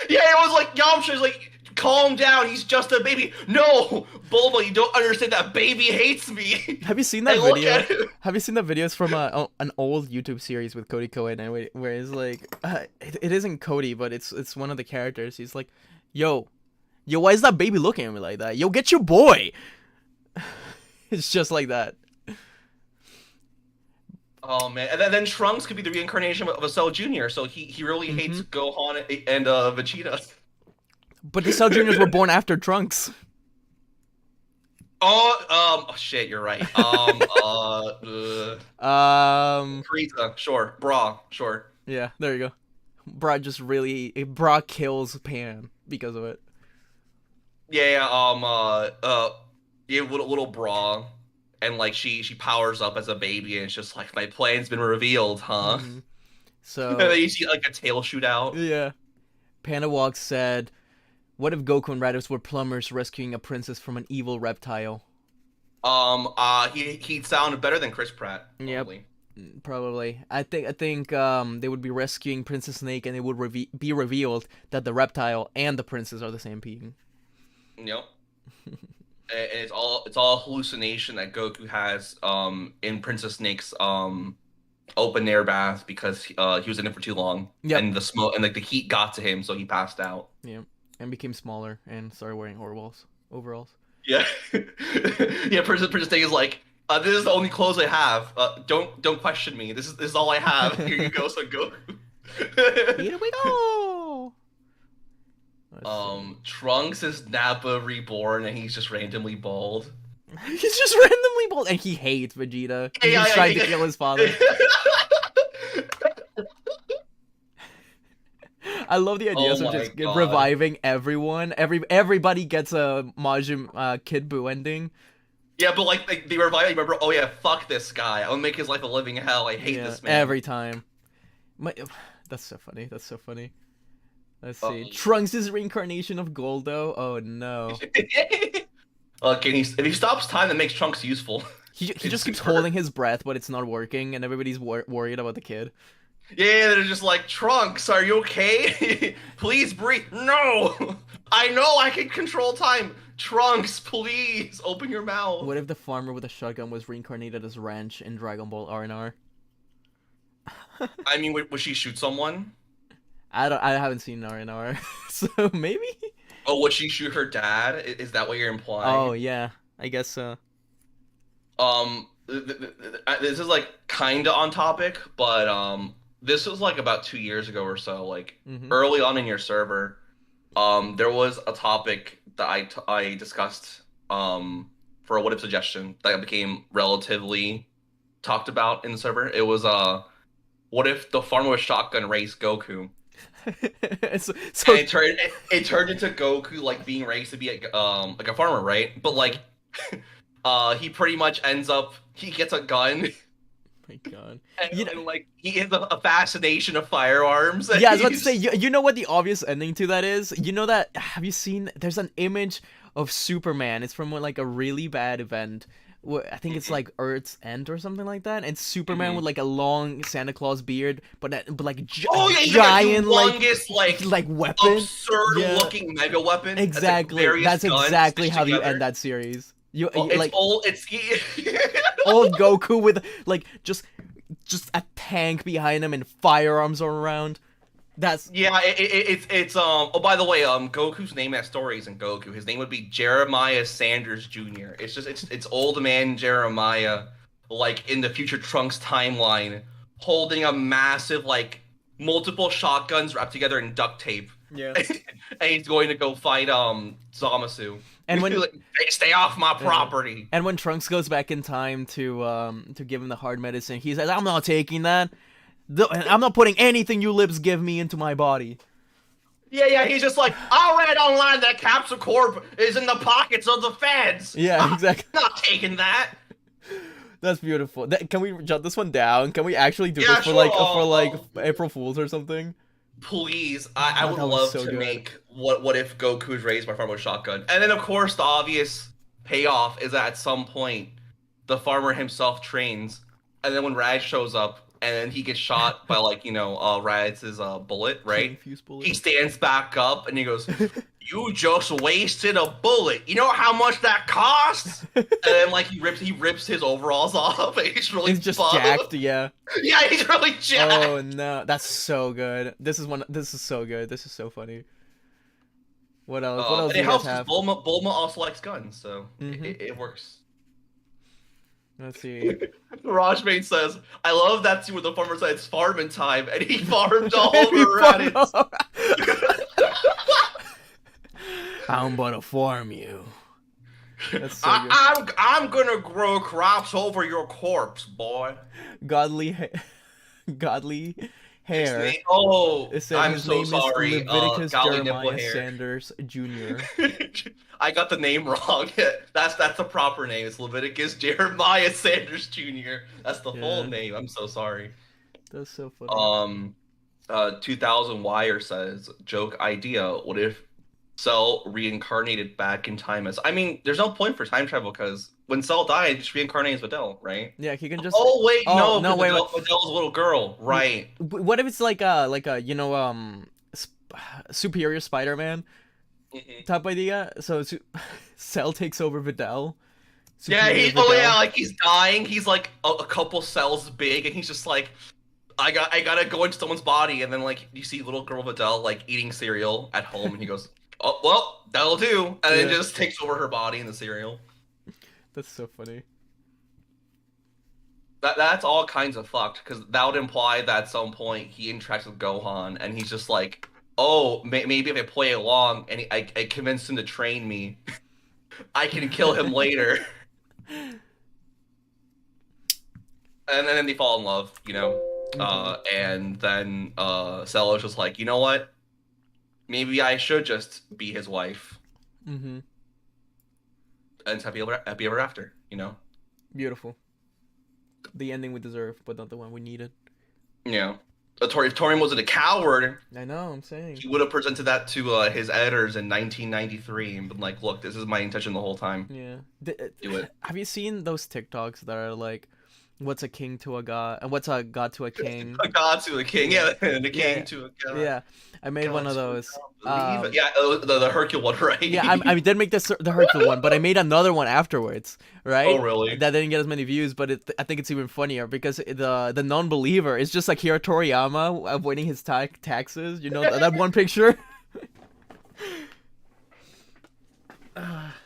yeah, it was like Yamcha's like, calm down. He's just a baby. No, Bulma, you don't understand. That baby hates me. Have you seen I that look video? at him. Have you seen the videos from an old YouTube series with Cody Cohen, and where it's like, it isn't Cody, but it's one of the characters. He's like, yo, why is that baby looking at me like that? Yo, get your boy. It's just like that. Oh man, and then Trunks could be the reincarnation of a Cell Junior. So he really hates Hmm. Gohan and Vegeta. But the Cell Juniors were born after Trunks. Oh shit, you're right. Um, Frieza, sure. Bra, sure. yeah, there you go. Brock kills Pan because of it. Yeah, little bra, and like she powers up as a baby, and it's just like my plan's been revealed, huh? Mm-hmm. And then So you see like a tail shoot out. yeah, Panda Walk said, "What if Goku and Raditz were plumbers rescuing a princess from an evil reptile?" He'd sound better than Chris Pratt, Yep, probably. probably. I think they would be rescuing Princess Snake, and it would be revealed that the reptile and the princess are the same being. Yep. And it's all hallucination that Goku has in Princess Snake's open air bath because he was in it for too long. Yep. And the smoke and like the heat got to him, so he passed out. Yeah, and became smaller and started wearing overalls. Yeah. Yeah, Princess Snake is like, this is the only clothes I have. Don't question me. This is all I have. Here you go, Son Goku. Here we go. Trunks is Nappa reborn, and he's just randomly bald. He's just randomly bald, and he hates Vegeta. He's trying to kill his father. I love the ideas of just reviving everyone. Everybody gets a Majin Kid Buu ending. Yeah, but like they revive. Remember? Oh yeah, fuck this guy. I'll make his life a living hell. I hate this man every time. That's so funny. That's so funny. Let's see. Trunks' reincarnation of Goldo. Oh no. Okay, if he stops time, that makes Trunks useful. He just keeps holding his breath, but it's not working, and everybody's worried about the kid. Yeah, they're just like, Trunks, are you okay? Please breathe. No! I know I can control time. Trunks, please, open your mouth. What if the farmer with a shotgun was reincarnated as Ranch in Dragon Ball R&R? I mean, would she shoot someone? I haven't seen R&R, so maybe? Oh, would she shoot her dad? Is that what you're implying? Oh, yeah, I guess so. This is like kinda on topic, but this was like about 2 years ago or so, like early on in your server. There was a topic that I discussed for a what if suggestion that became relatively talked about in the server. It was what if the farmer with shotgun raised Goku? so and it turned into Goku like being raised to be like a farmer, right? But like he pretty much he gets a gun. My God. And like he has a fascination of firearms. Yeah, I was about to say, you know what the obvious ending to that is? You know that, have you seen, there's an image of Superman. It's from like a really bad event. I think it's like Earth's End or something like that. And Superman with like a long Santa Claus beard, but like giant like weapon, absurd looking mega weapon. Exactly. That's exactly how you end that series. It's old Goku with like just a tank behind him and firearms all around. It's oh, by the way, Goku's name in that story isn't Goku. His name would be Jeremiah Sanders Jr. It's old man Jeremiah, like in the future Trunks timeline, holding a massive like multiple shotguns wrapped together in duct tape. Yeah. And he's going to go fight Zamasu. And when like, hey, stay off my property. And when Trunks goes back in time to give him the hard medicine, he says, "I'm not taking that. I'm not putting anything you lips give me into my body." Yeah, he's just like, I read online that Capsule Corp is in the pockets of the feds. Yeah, exactly. I'm not taking that. That's beautiful. Can we jot this one down? Can we actually do this for like April Fools or something? Please, I would love to make what if Goku is raised by farmer with shotgun, and then of course the obvious payoff is that at some point the farmer himself trains, and then when Rad shows up and then he gets shot by like Rad's bullet, right? Bullet. He stands back up and he goes, "You just wasted a bullet. You know how much that costs?" And then like he rips his overalls off. And he's just jacked, yeah. Yeah, he's really jacked. Oh no, that's so good. This is so good. This is so funny. What else? What else? And it helps because Bulma also likes guns, so it works. Let's see. Rajmane says, "I love that scene where the farmer said it's farming time, and he farmed all over Raditz." I'm gonna farm you. That's so I'm gonna grow crops over your corpse, boy. Godly hair. Oh, It said I'm his so name is sorry. Leviticus Golly nipple Jeremiah hair. Sanders Jr. I got the name wrong. That's the proper name. It's Leviticus Jeremiah Sanders Jr. That's the full Yeah, name. I'm so sorry. that's so funny. Um, 2000 Wire says, joke idea. What if Cell reincarnated back in time as? I mean, there's no point for time travel because when Cell died, he just reincarnated as Videl, right? Yeah, he can just. Oh wait, Oh no, no, because wait, wait. Videl's a little girl, right? What if it's like a superior Spider-Man Mhm. type idea? So Cell takes over Videl. Yeah, Superior oh yeah, Videl. like he's dying. He's like a couple cells big, and he's just like, I gotta go into someone's body, and then like you see little girl Videl like eating cereal at home, and he goes, oh well, that'll do, and then Yeah, just takes over her body in the cereal. that's so funny. That's all kinds of fucked because that would imply that at some point he interacts with Gohan, and he's just like, oh, maybe if I play along and I convince him to train me, I can kill him later. And then they fall in love, you know. Mhm. And then Cell is just like, you know what? Maybe I should just be his wife Mhm. and it's happy ever after, you know. Beautiful. The ending we deserve, but not the one we needed. You know, if Torian wasn't a coward, I know. I'm saying. he would have presented that to his editors in 1993 and been like, look, this is my intention the whole time. Yeah. Do it. Have you seen those TikToks that are like, "What's a king to a god, and what's a god to a king?" A god to a king, Yeah. yeah, and a king Yeah. to a god. Yeah. I made God one of to a those. god, believe it. Yeah, the Hercule one, right? Yeah, I did make the Hercule one, but I made another one afterwards, Oh, right? really? That didn't get as many views, but I think it's even funnier because the non-believer is just like Hiro Toriyama avoiding his taxes. You know that one picture.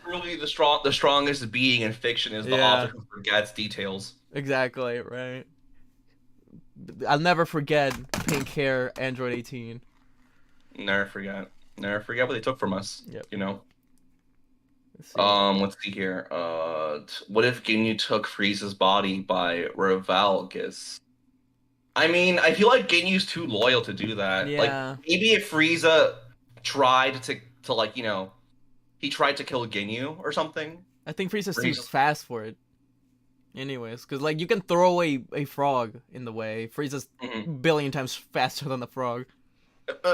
Really, the strongest being in fiction is the Yeah, author who forgets details. exactly, right. I'll never forget pink hair Android 18. Never forget. Never forget what they took from us. Yep. You know. Let's see. Let's see here. What if Ginyu took Frieza's body by Revalgus? I mean, I feel like Ginyu's too loyal to do that. Like Yeah, maybe if Frieza tried to like, you know, he tried to kill Ginyu or something. I think Frieza's too Frieza. fast for it. Anyways, because like you can throw away a frog in the way. Frieza's Mhm. billion times faster than the frog.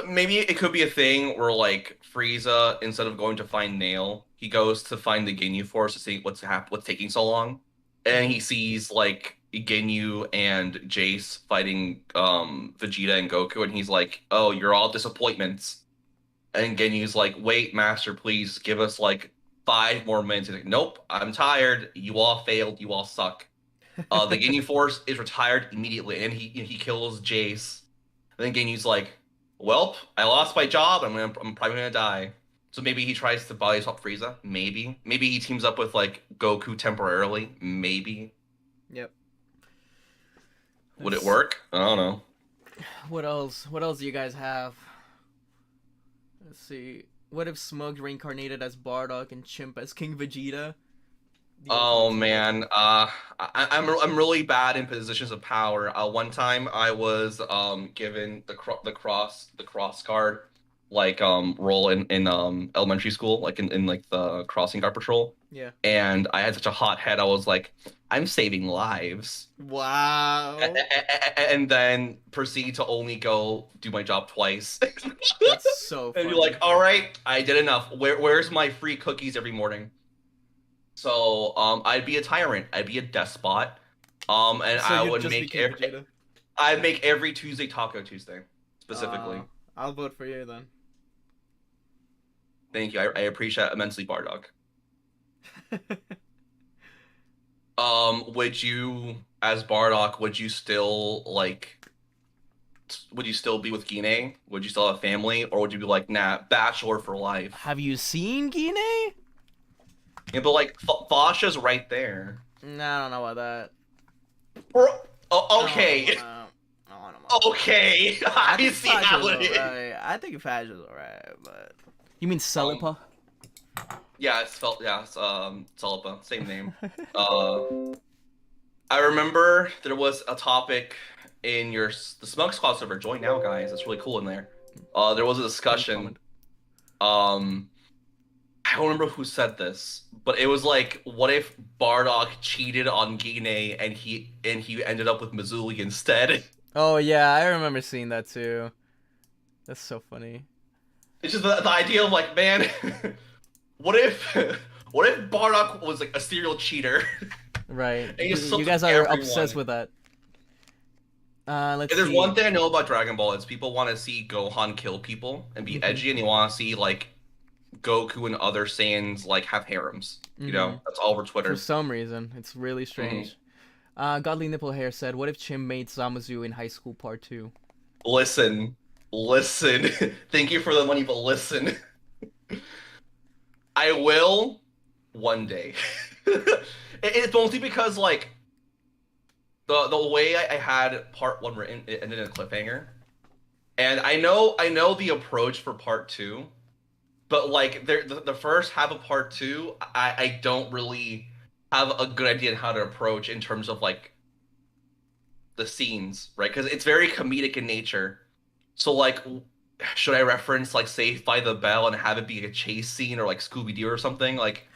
Maybe it could be a thing where like Frieza, instead of going to find Nail, he goes to find the Ginyu Force to see what's taking so long, and he sees like Ginyu and Jace fighting Vegeta and Goku, and he's like, "Oh, you're all disappointments." And Ginyu's like, "Wait, Master, please give us like 5 more minutes." He's like, "Nope, I'm tired. You all failed. You all suck." The Ginyu Force is retired immediately, and he kills Jace. And then Ginyu's like, "Welp, I lost my job. I'm probably gonna die." So maybe he tries to body swap Frieza. Maybe he teams up with like Goku temporarily. Maybe Yep. would it work? I don't know. What else? What else do you guys have? Let's see. What if Smug reincarnated as Bardock and Chimp as King Vegeta? The Oh ultimate man, I'm really bad in positions of power. One time I was given the cross guard like role in elementary school, like in like the crossing guard patrol, Yeah. and I had such a hot head. I was like, I'm saving lives, Wow. and then proceed to only go do my job twice. That's so And funny. you're like, all right, I did enough. Where's my free cookies every morning? So, I'd be a tyrant. I'd be a despot. And So I you'd would just be make King Vegeta. I'd make every Tuesday Taco Tuesday, specifically. I'll vote for you then. Thank you. I appreciate that immensely, Bardock. Would you, as Bardock, would you still be with Gine? Would you still have a family, or would you be like, nah, bachelor for life? Have you seen Gine? Yeah, but like, Fasha's right there. Nah, I don't know about that. Oh, okay. I don't know. Okay, I see how it is. Right. I think Fasha's alright, but you mean Celipa? Yeah, it's Celipa, same name. I remember there was a topic in the Smug Squad server. Join now, guys. It's really cool in there. There was a Pinned discussion. comment. Um, I don't remember who said this, but it was like, what if Bardock cheated on Gine and he ended up with Mizuli instead? Oh yeah, I remember seeing that too. That's so funny. It's just the idea of like, man, what if what if Bardock was like a serial cheater Right. and he just You slept with guys are obsessed everyone? with that. Let's If there's see. one thing I know about Dragon Ball, it's people want to see Gohan kill people and be Mhm. edgy, and you want to see like Goku and other Saiyans like have harems. Mhm. That's all over For Twitter. some reason, it's really Hmm. strange. Godly Nipple Hair said, "What if Chim made Zamazu in High School Part 2?" Listen, listen. Thank you for the money, but listen. I will one day. It's mostly because like the way I had part one written, it ended in a cliffhanger, and I know the approach for part two, but like the first half of part two, I don't really have a good idea on how to approach in terms of like the scenes, right? Because it's very comedic in nature. So like, should I reference like Saved by the Bell and have it be a chase scene or like Scooby Doo or something? Like,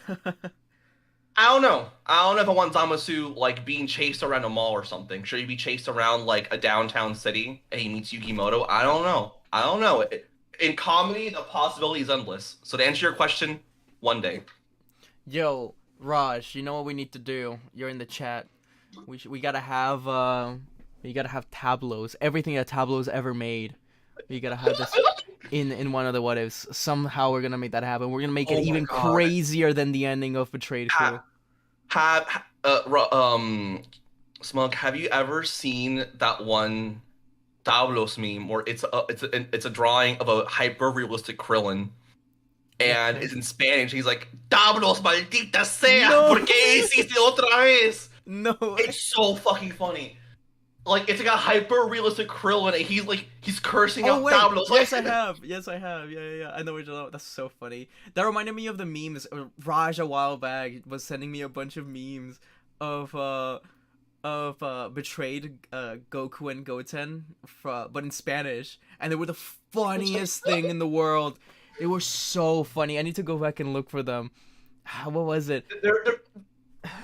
I don't know. I don't know if I want Zamasu like being chased around a mall or something. Should he be chased around like a downtown city and he meets Yukimoto? I don't know. I don't know. In comedy, the possibility is endless. So to answer your question, one day. Yo, Raj, you know what we need to do? You're in the chat. We gotta have we gotta have tableaus. Everything that tableaus ever made. We gotta have this in one of the what ifs. Somehow we're gonna make that happen. We're gonna make it Oh my even God. crazier than the ending of Betrayed Ha, Crew. ha, Smug, have you ever seen that one Tablos meme where it's a drawing of a hyper realistic Krillin and Okay. it's in Spanish. He's like, Tablos, maldita sea, No. ¿por qué hiciste otra vez? No way. It's so fucking funny. Like it's like a hyper realistic Krillin and he's cursing Oh out wait, Tablos like yes I have. Yes I have. Yeah, yeah, yeah. I know what you're talking about. That's so funny. That reminded me of the memes. Raj a while back was sending me a bunch of memes of betrayed Goku and Goten, but in Spanish, and they were the funniest thing in the world. They were so funny. I need to go back and look for them. What was it? they're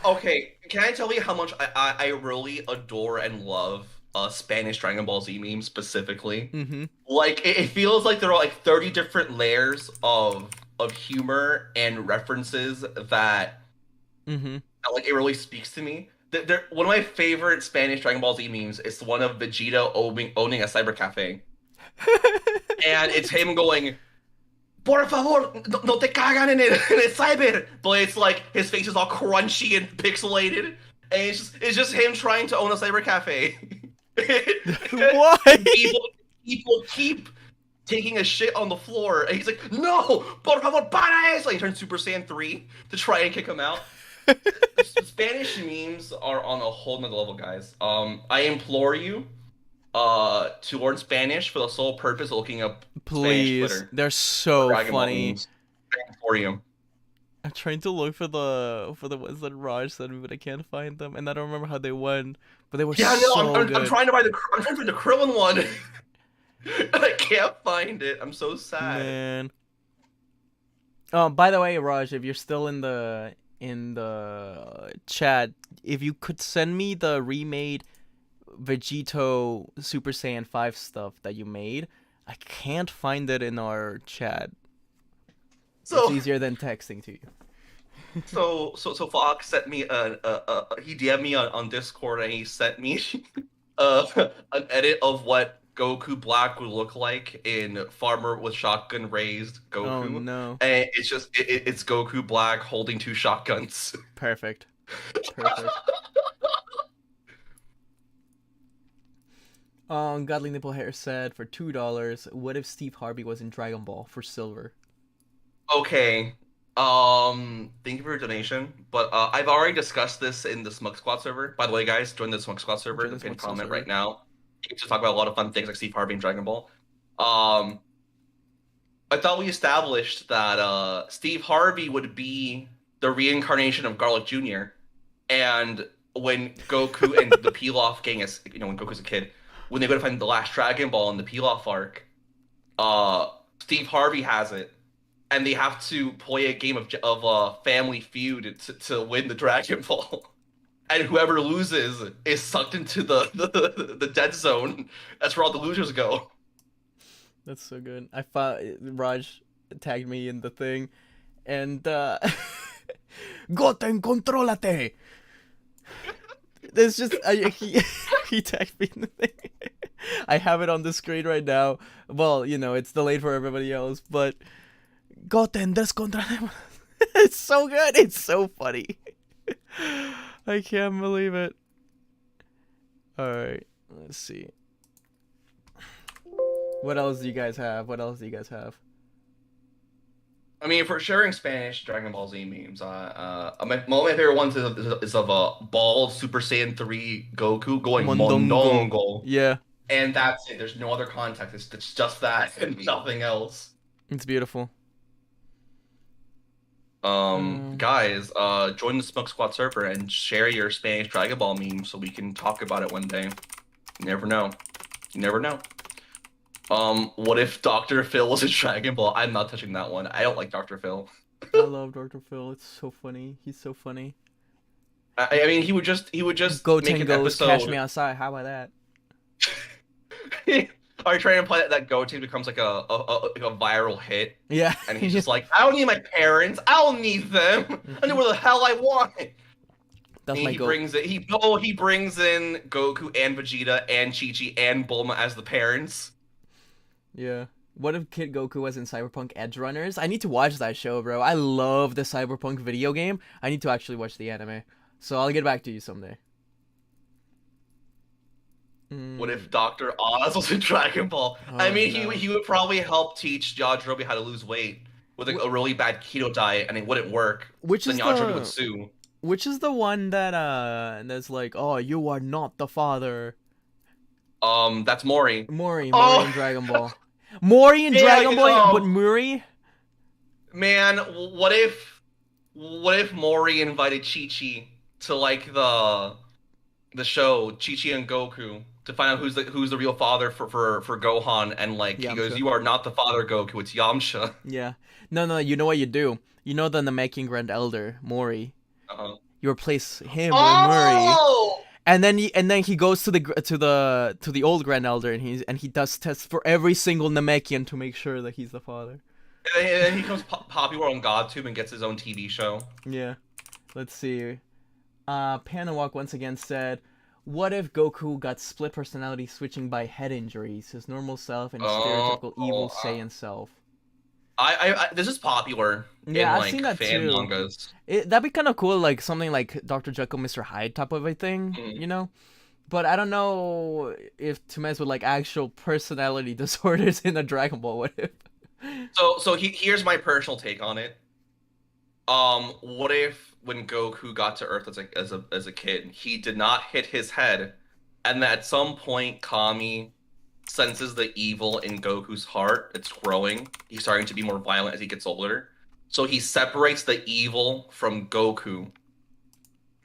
okay. Can I tell you how much I really adore and love Spanish Dragon Ball Z memes specifically? Mm-hmm. Like it feels like there are like 30 different layers of humor and references Mm-hmm. that, like it really speaks to me. One of my favorite Spanish Dragon Ball Z memes is the one of Vegeta owning a cyber cafe, and it's him going, "Por favor, no te cagan en el cyber," but it's like his face is all crunchy and pixelated, and it's just him trying to own a cyber cafe. Why? People keep taking a shit on the floor, and he's like, "No, por favor, para eso!" Like, he turns Super Saiyan 3 to try and kick him out. Spanish memes are on a whole nother level, guys. I implore you, to learn Spanish for the sole purpose of looking up Spanish Please, Twitter they're for so Dragon Ball funny. memes. I implore you. I'm trying to look for the ones that Raj sent me, but I can't find them, and I don't remember how they went. But they were Yeah, no, so I'm good, trying to buy I'm trying to find the Krillin one. I can't find it. I'm so sad. man. Oh, by the way, Raj, if you're still in the chat, if you could send me the remade Vegito Super Saiyan 5 stuff that you made, I can't find it in our chat. It's So easier than texting to you. so Fox sent me he DM'd me on Discord and he sent me an edit of what Goku Black would look like in Farmer with Shotgun raised Oh Goku, no. and it's Goku Black holding two shotguns. Perfect. Perfect. Godly Nipple Hair said for $2, what if Steve Harvey was in Dragon Ball for silver? Okay. Thank you for your donation. But I've already discussed this in the Smug Squad server. By the way, guys, join the Smug Squad server, Join the this pinned one still comment server. right now. You can just talk about a lot of fun things like Steve Harvey and Dragon Ball. Um, I thought we established that Steve Harvey would be the reincarnation of Garlic Jr. And when Goku and the Pilaf gang is, when Goku's a kid, when they go to find the last Dragon Ball in the Pilaf arc, Steve Harvey has it, and they have to play a game of Family Feud to win the Dragon Ball. And whoever loses is sucked into the dead zone. That's where all the losers go. That's so good. I thought Raj tagged me in the thing, and Goten controlate. There's just he tagged me in the thing. I have it on the screen right now. Well, it's delayed for everybody else, but Goten descontrolate. It's so good. It's so funny. I can't believe it. All right, let's see. What else do you guys have? I mean, for sharing Spanish Dragon Ball Z memes, one of my favorite ones is of a bald Super Saiyan 3 Goku going Mondongo. Yeah. And that's it. There's no other context. It's just that and nothing else. It's beautiful. Guys, join the Smoke Squad server and share your Spanish Dragon Ball memes so we can talk about it one day. You never know. What if Dr. Phil was a Dragon Ball? I'm not touching that one. I don't like Dr. Phil. I love Dr. Phil. It's so funny. He's so funny. I mean, he would just Goten make an goes, episode. Cash me outside. How about that? Are you trying to imply that Goten becomes like a viral hit? Yeah. And he's just like, I don't need my parents. I don't need them. I know where the hell I want. He brings in Goku and Vegeta and Chi-Chi and Bulma as the parents. Yeah. What if Kid Goku was in Cyberpunk Edge Runners? I need to watch that show, bro. I love the Cyberpunk video game. I need to actually watch the anime. So I'll get back to you someday. What if Dr. Oz was in Dragon Ball? Oh, I mean, no. he would probably help teach Yajirobe how to lose weight with a really bad keto diet, and it wouldn't work. Then Yajirobe would sue. Which is the one that that's like, oh, you are not the father. That's Mori. Mori in Dragon Ball. Mori in Dragon Ball, but Mori? Man, what if Mori invited Chi-Chi to like the show Chi-Chi and Goku to find out who's the real father for Gohan, and like Yamcha. He goes, "You are not the father, Goku. It's Yamcha." Yeah. No. You know what you do? You know the Namekian Grand Elder Mori. You replace him with Mori. And then he goes to the old Grand Elder, and he does tests for every single Namekian to make sure that he's the father. And then he becomes popular on GodTube and gets his own TV show. Yeah. Let's see. Panawak once again said, what if Goku got split personality switching by head injuries, his normal self and his stereotypical evil Saiyan self? This is popular in I've seen that fan too. mangas. That'd be kind of cool, like something like Dr. Jekyll, Mr. Hyde type of a thing, you know? But I don't know if to mess with like actual personality disorders in a Dragon Ball. What if? So here's my personal take on it. What if when Goku got to Earth as a kid, he did not hit his head, and that at some point Kami senses the evil in Goku's heart. It's growing. He's starting to be more violent as he gets older. So he separates the evil from Goku,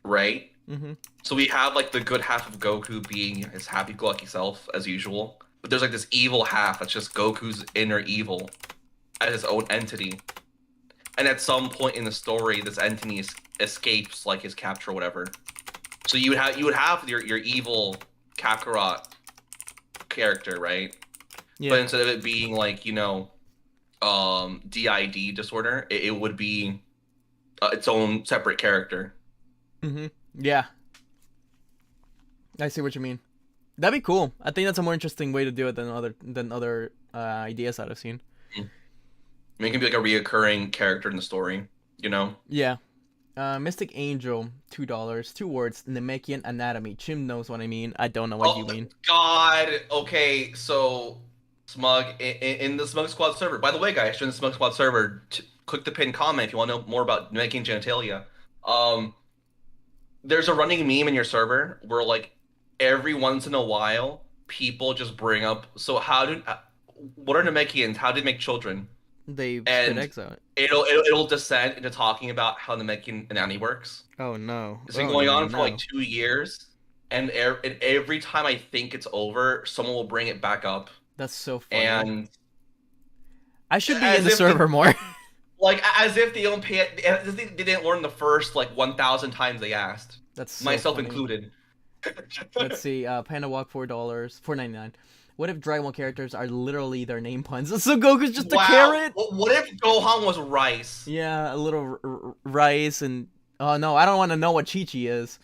right? Mm-hmm. So we have like the good half of Goku being his happy-go-lucky self as usual, but there's like this evil half that's just Goku's inner evil as his own entity. And at some point in the story, this entity escapes like his capture or whatever. So you would have your evil Kakarot character, right? Yeah. But instead of it being like, DID disorder, it would be its own separate character. Mm-hmm. Yeah. I see what you mean. That'd be cool. I think that's a more interesting way to do it than other ideas that I've seen. Mm-hmm. I mean, it can be like a reoccurring character in the story, Yeah. Mystic Angel, $2. 2 words, Namekian anatomy. Chim knows what I mean. I don't know what you mean. God. Okay, so Smug in the Smug Squad server. By the way, guys, join the Smug Squad server. Click the pinned comment if you want to know more about Namekian genitalia. There's a running meme in your server where like every once in a while people just bring up. So what are Namekians? How do they make children? They spit and eggs out. it'll descend into talking about how the Namekian anatomy works. Oh no. It's been Oh going on for like no. 2 years, and every time I think it's over, someone will bring it back up, That's so funny. and I should be in as the if they, server more. like as if they don't pay, as if they didn't learn the first like 1,000 times they asked, That's so myself funny. included. Let's see. Panda Walk $4, $4.99. What if Dragon Ball characters are literally their name puns? So Goku's just a Wow. carrot. What if Gohan was rice? Yeah, a little rice and. Oh no, I don't want to know what Chi Chi is.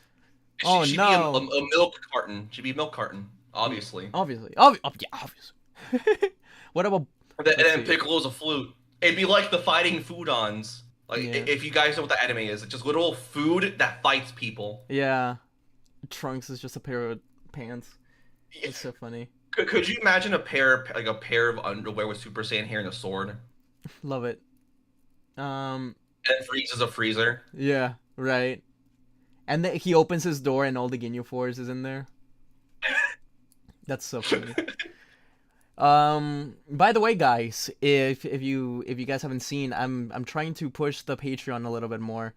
Oh She'd be no. a milk carton. She'd be a milk carton, obviously. Obviously. Yeah, obviously. What about? And Let's then see. Piccolo's a flute. It'd be like the fighting Foodons. Like Yeah. if you guys know what the anime is, it's just literal food that fights people. Yeah. Trunks is just a pair of pants. It's so funny. Could you imagine a pair of underwear with Super Saiyan hair and a sword? Love it. Um. And Frieza's a freezer. Yeah. Right. And then he opens his door and all the Ginyu Force is in there. That's so funny. By the way, guys, if you guys haven't seen, I'm trying to push the Patreon a little bit more,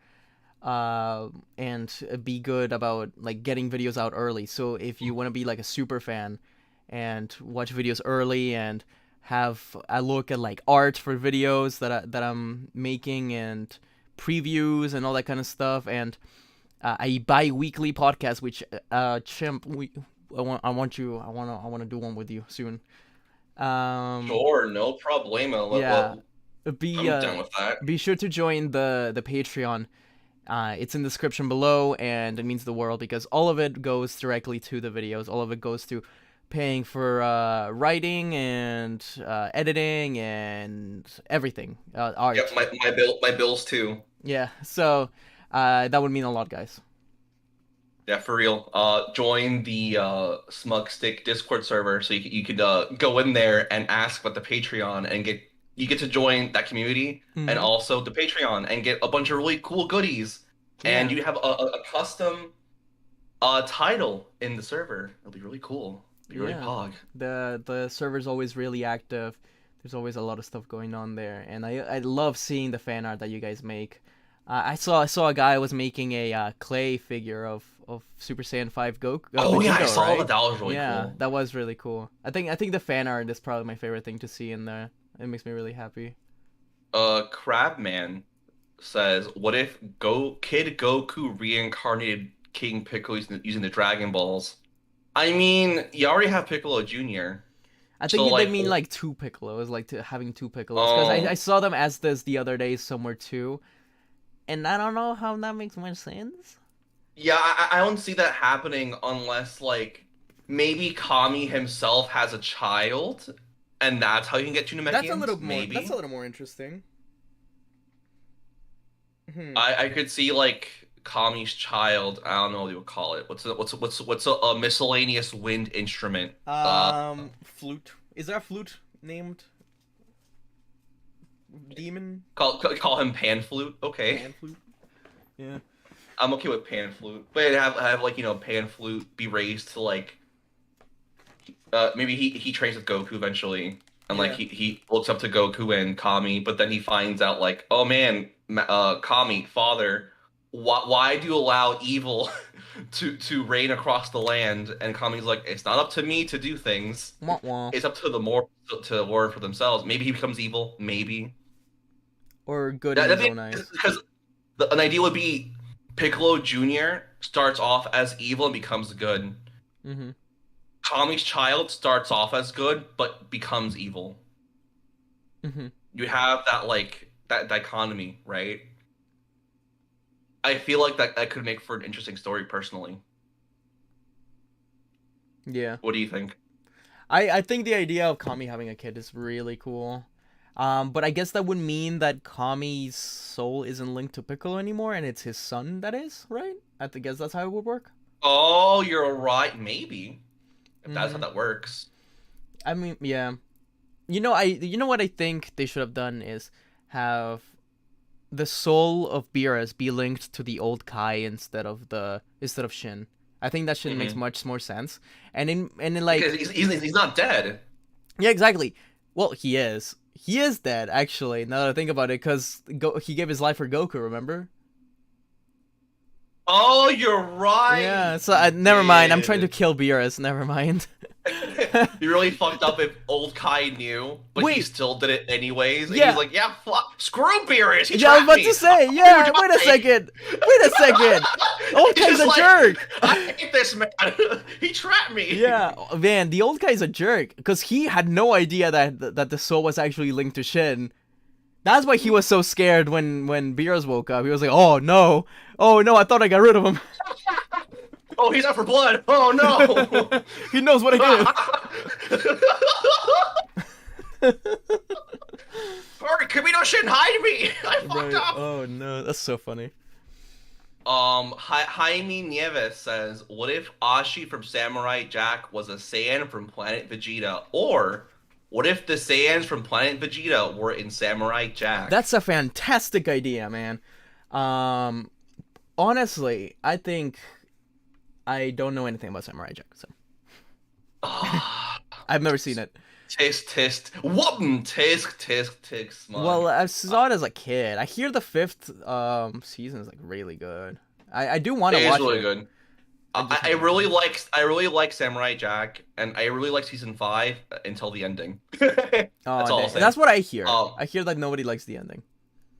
and be good about like getting videos out early. So if you want to be like a super fan and watch videos early and have a look at like art for videos that I'm making and previews and all that kind of stuff, and a bi-weekly podcast, which Chimp, I want to do one with you soon. Sure, no problemo. Yeah. I'm Be down with that. be sure to join the Patreon. It's in the description below, and it means the world because all of it goes directly to the videos. All of it goes to paying for writing and editing and everything. Art. Yep, my bills too. Yeah. So that would mean a lot, guys. Yeah, for real. Join the SmugStick Discord server so you could go in there and ask about the Patreon and you get to join that community and also the Patreon and get a bunch of really cool goodies. Yeah. And you have a custom title in the server. It'll be really cool. It'll be really pog. The server's always really active. There's always a lot of stuff going on there, and I love seeing the fan art that you guys make. I saw a guy was making a clay figure of Super Saiyan 5 Goku. Oh yeah, I Vegito, saw right? that. That was really cool. That was really cool. I think the fan art is probably my favorite thing to see in there. It makes me really happy. Crabman says, "What if Kid Goku reincarnated King Piccolo using the Dragon Balls?" I mean, you already have Piccolo Jr. I think So, they like, mean like two Piccolos, like having two Piccolos. Because I saw them as this the other day somewhere too, and I don't know how that makes much sense. Yeah, I don't see that happening unless like maybe Kami himself has a child, and that's how you can get two Namekians. Maybe. That's a little more interesting. I could see like Kami's child. I don't know what you would call it. What's a miscellaneous wind instrument? Flute. Is there a flute named Demon? Call him Pan Flute. Okay. Pan flute. Yeah. I'm okay with Pan Flute, but have like Pan Flute be raised to like maybe he trains with Goku eventually, and like he looks up to Goku and Kami, but then he finds out like, oh man, Kami, father, why do you allow evil to reign across the land? And Kami's like, it's not up to me to do things. Wah, wah. It's up to the more to work for themselves. Maybe he becomes evil, maybe, or good in his own eyes. Because an idea would be Piccolo Jr. starts off as evil and becomes good. Mm-hmm. Kami's child starts off as good but becomes evil. Mm-hmm. You have that dichotomy, right? I feel like that could make for an interesting story personally. Yeah. What do you think? I think the idea of Kami having a kid is really cool. But I guess that would mean that Kami's soul isn't linked to Piccolo anymore, and it's his son that is, right? I guess that's how it would work. Oh, you're right. Maybe. If that's how that works. I mean, yeah. You know what I think they should have done is have the soul of Beerus be linked to the old Kai instead of Shin. I think that shit makes much more sense. And in like because he's not dead. Yeah, exactly. Well, he is. He is dead, actually, now that I think about it, because he gave his life for Goku, remember? Oh, you're right. Yeah, so He never mind. I'm trying to did. kill Beerus. Never mind. He really fucked up if old Kai knew, but he Wait, still did it anyways. And he's yeah. like, yeah, fuck, screw Beerus. He Yeah, I was trapped about me. to say, You yeah, wait a die. second. Wait a second. Old He's guy's just a like, jerk. I hate this man. He trapped me. Yeah, man, the old guy's a jerk because he had no idea that the soul was actually linked to Shin. That's why he was so scared when Beerus woke up. He was like, "Oh no, I thought I got rid of him." Oh, he's out for blood. Oh no. He knows what I did. Sorry, Kamino shouldn't hide me. I fucked Right. up. Oh no, that's so funny. Jaime Nieves says, "What if Ashi from Samurai Jack was a Saiyan from Planet Vegeta, or what if the Saiyans from Planet Vegeta were in Samurai Jack?" That's a fantastic idea, man. Honestly, I think I don't know anything about Samurai Jack, so I've never seen it. Tisk, whoopin', tisk, smug. Well, I saw it as a kid. I hear the 5th season is like really good. I do want to watch really it. good. I really like Samurai Jack, and I really like season 5 until the ending. That's all I'll say. That's what I hear. I hear that nobody likes the ending.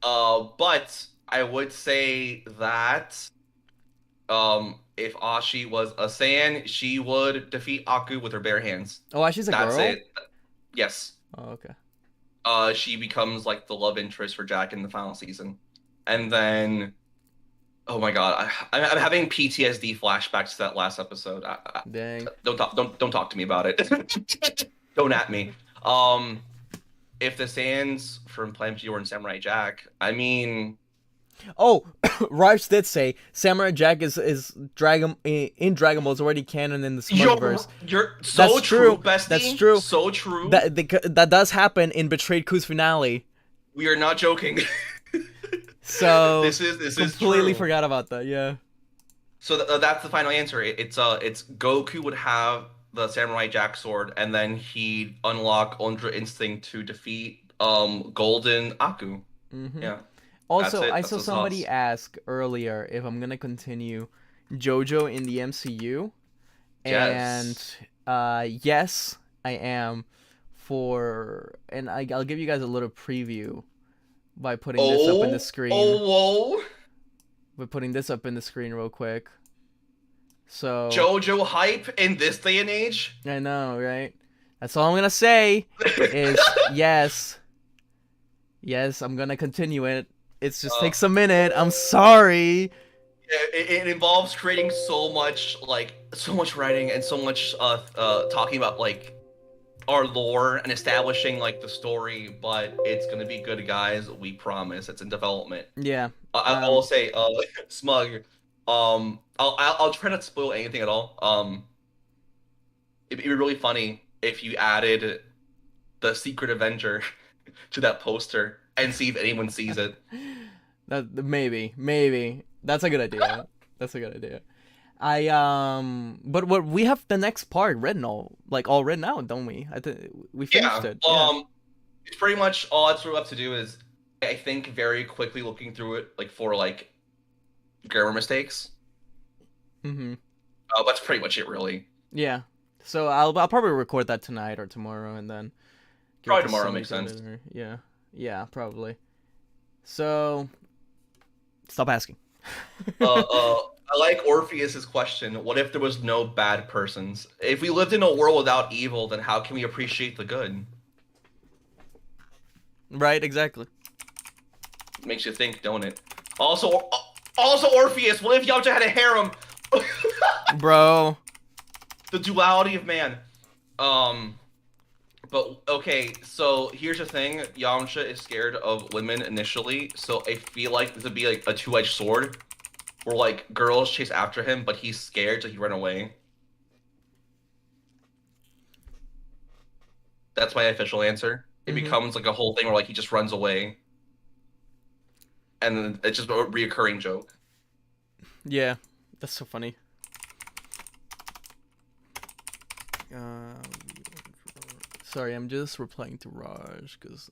But I would say that if Ashi was a Saiyan, she would defeat Aku with her bare hands. Oh, Ashi's a girl? That's it. Yes. Oh, okay. She becomes like the love interest for Jack in the final season. And then oh my god, I'm having PTSD flashbacks to that last episode. Dang. Don't talk to me about it. Don't at me. If the Saiyans from Planet Vegeta were in Samurai Jack, I mean, oh, Raj did say Samurai Jack is Dragon in Dragon Ball is already canon in the Smugverse. You're so That's true, bestie. That's true. So true. That does happen in Betrayed Ku's finale. We are not joking. So this is completely true. forgot about that. Yeah. So that's the final answer. It's Goku would have the Samurai Jack sword, and then he'd unlock Ultra Instinct to defeat Golden Aku. Mm-hmm. Yeah. Also, I saw somebody ask earlier if I'm gonna continue JoJo in the MCU, yes. And yes, I am. And I'll give you guys a little preview by putting this up in the screen. Oh, whoa! By putting this up in the screen real quick. So JoJo hype in this day and age? I know, right? That's all I'm gonna say is yes. Yes, I'm gonna continue it. It just takes a minute. I'm sorry. It involves creating so much writing and so much talking about like our lore and establishing like the story, but it's gonna be good, guys. We promise. It's in development. Yeah. I will say, Smug. I'll try not to spoil anything at all. It'd be really funny if you added the Secret Avenger to that poster and see if anyone sees it. Maybe that's a good idea. That's a good idea. But what we have the next part written all written out, don't we? I think we finished it. Yeah. It's pretty much all that's left to do is I think very quickly looking through it for grammar mistakes. Mm-hmm. That's pretty much it, really. Yeah. So I'll probably record that tonight or tomorrow, and then probably tomorrow makes sense. Yeah, probably. So stop asking. I like Orpheus's question. What if there was no bad persons? If we lived in a world without evil, then how can we appreciate the good? Right, exactly. Makes you think, don't it? Also Orpheus, what if Yamcha had a harem? Bro. The duality of man. But okay, so here's the thing. Yamcha is scared of women initially, so I feel like this would be like a two-edged sword. Where like girls chase after him, but he's scared, so he run away. That's my official answer. It becomes like a whole thing where like he just runs away. And then it's just a reoccurring joke. Yeah, that's so funny. Sorry, I'm just replying to Raj because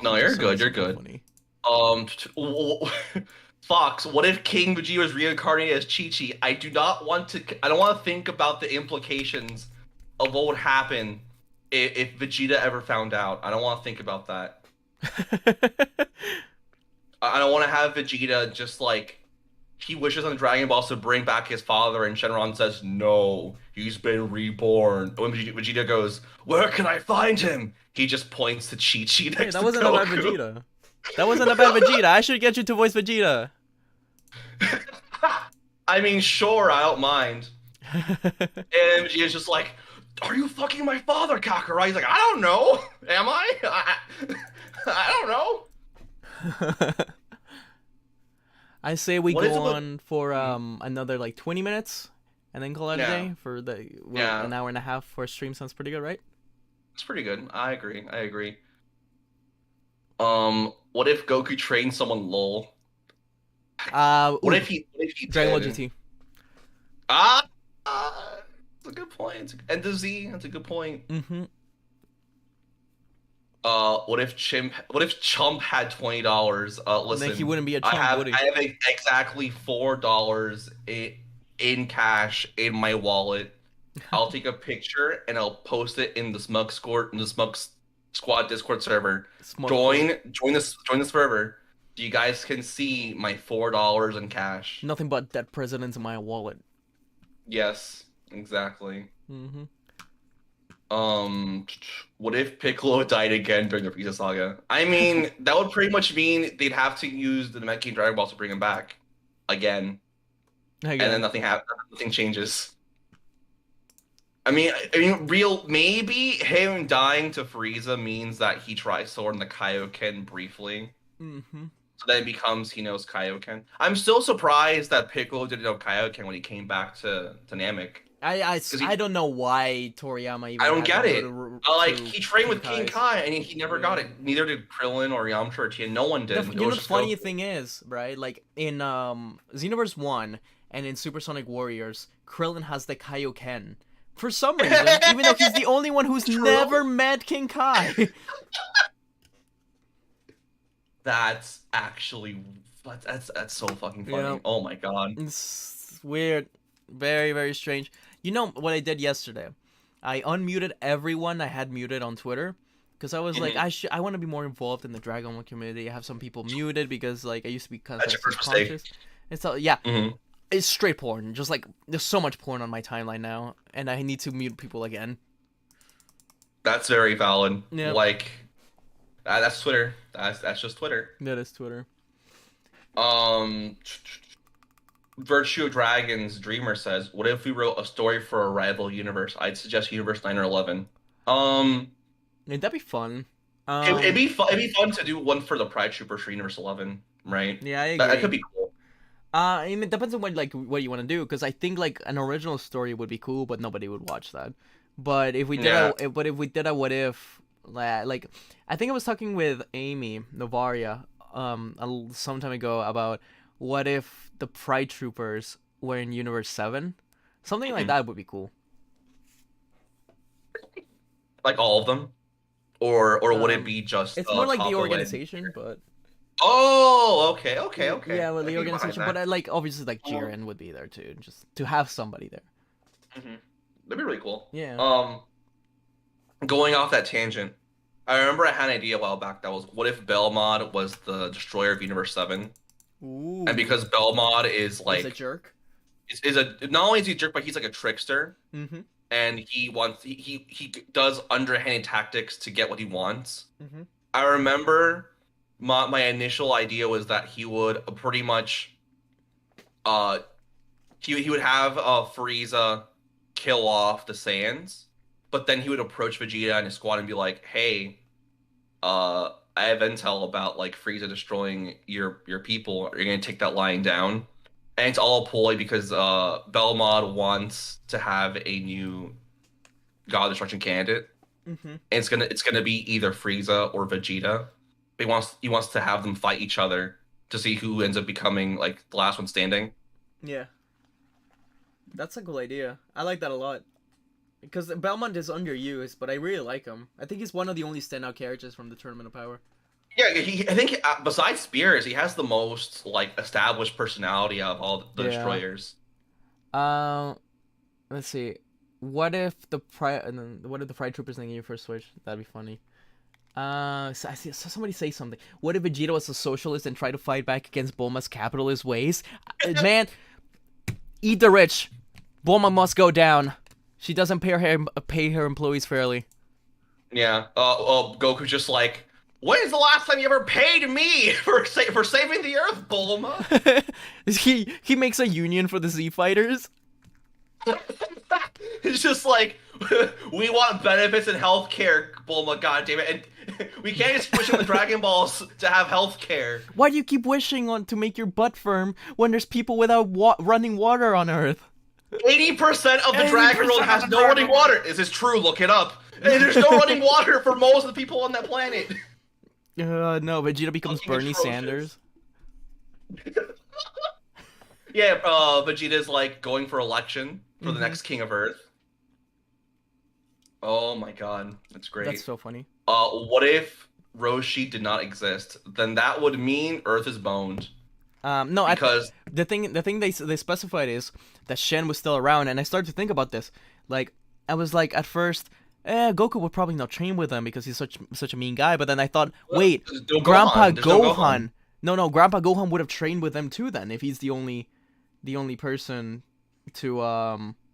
No, you're good. You're good. Funny. Fox, what if King Vegeta was reincarnated as Chi-Chi? I don't want to think about the implications of what would happen if Vegeta ever found out. I don't want to think about that. I don't want to have Vegeta just like he wishes on Dragon Balls to bring back his father, and Shenron says, no, he's been reborn. When Vegeta goes, where can I find him? He just points to Chi-Chi next to Goku. That wasn't about Vegeta. That wasn't about Vegeta. I should get you to voice Vegeta. I mean, sure, I don't mind. And Vegeta's just like, are you fucking my father, Kakarot? He's like, I don't know. Am I? I don't know. I say we go on for another like 20 minutes and then call it a day for an hour and a half for a stream. Sounds pretty good, right? It's pretty good. I agree. What if Goku trained someone lol? What if he Dragon Ball GT? That's a good point. And the Z, that's a good point. Mm-hmm. What if Chump had $20? Listen, then he wouldn't be a Chump, would he? I have exactly $4 in cash in my wallet. I'll take a picture and I'll post it in the Smug Squad Discord server. Join the server. You guys can see my $4 in cash. Nothing but dead presidents in my wallet. Yes, exactly. Mm-hmm. What if Piccolo died again during the Frieza saga? I mean, that would pretty much mean they'd have to use the Namekian Dragon Balls to bring him back again. And then nothing changes. I mean, maybe him dying to Frieza means that he tries sword in the Kaioken briefly. Mm-hmm. So then it becomes he knows Kaioken. I'm still surprised that Piccolo didn't know Kaioken when he came back to Namek. I don't know why Toriyama even. I don't get it. He trained with King Kai and he never got it. Neither did Krillin or Yamcha or Tien. No one did. The funny thing is, right? Like in Xenoverse 1 and in Supersonic Warriors, Krillin has the Kaioken. For some reason, even though he's the only one who's never met King Kai. That's so fucking funny. Yeah. Oh my god. It's weird. Very, very strange. You know what I did yesterday? I unmuted everyone I had muted on Twitter because I was like, I want to be more involved in the Dragon Ball community. I have some people muted because like I used to be kind of subconscious. And so yeah, it's straight porn. Just like there's so much porn on my timeline now, and I need to mute people again. That's very valid. Yeah. Like that's Twitter. That's just Twitter. That is Twitter. Virtue of Dragons Dreamer says, what if we wrote a story for a rival universe? I'd suggest Universe 9 or 11. That'd be fun. It'd be fun to do one for the Pride Troopers for Universe 11, right? Yeah, I agree. That could be cool. I mean, it depends on what you want to do, because I think like an original story would be cool, but nobody would watch that. But if we did a what if, like, I think I was talking with Amy Novaria some time ago about what if the Pride Troopers were in Universe 7? Something like that would be cool. Like all of them? Or would it be just... It's more like the organization, but... Oh, okay. Yeah, well, the organization, but like obviously like Jiren would be there too, just to have somebody there. That'd be really cool. Yeah. Going off that tangent, I remember I had an idea a while back that was, what if Belmod was the destroyer of Universe 7? Ooh. And because Belmod is like... He's a jerk? Not only is he a jerk, but he's like a trickster. Mm-hmm. And he does underhanded tactics to get what he wants. Mm-hmm. I remember my initial idea was that he would pretty much he would have Frieza kill off the Saiyans, but then he would approach Vegeta and his squad and be like, hey, I have intel about like Frieza destroying your people. Are you gonna take that line down? And it's all a ploy because Belmod wants to have a new God Destruction candidate. Mm-hmm. And it's gonna be either Frieza or Vegeta. He wants to have them fight each other to see who ends up becoming like the last one standing. Yeah. That's a cool idea. I like that a lot. Because Belmont is underused, but I really like him. I think he's one of the only standout characters from the Tournament of Power. Yeah, I think besides Spears, he has the most like established personality of all the destroyers. Um, let's see. What if the Pride Troopers thing you first switch? That'd be funny. So I saw somebody say something. What if Vegeta was a socialist and tried to fight back against Bulma's capitalist ways? Man, eat the rich. Bulma must go down. She doesn't pay her employees fairly. Yeah. Goku's just like, when is the last time you ever paid me for saving the Earth, Bulma? he makes a union for the Z fighters. It's just like, we want benefits and healthcare, Bulma. God damn it! And we can't just push in the Dragon Balls to have healthcare. Why do you keep wishing on to make your butt firm when there's people without running water on Earth? 80% of the Dragon World has no running water. Is this true? Look it up. And there's no running water for most of the people on that planet. No, Vegeta becomes Bernie Sanders. Yeah, Vegeta's like going for election for the next King of Earth. Oh my god, that's great. That's so funny. What if Roshi did not exist? Then that would mean Earth is boned. No, because the thing they specified is that Shen was still around, and I started to think about this. Like, I was like, at first, Goku would probably not train with him because he's such a mean guy. But then I thought, wait, Grandpa Gohan. No, Grandpa Gohan would have trained with them too. Then, if he's the only person to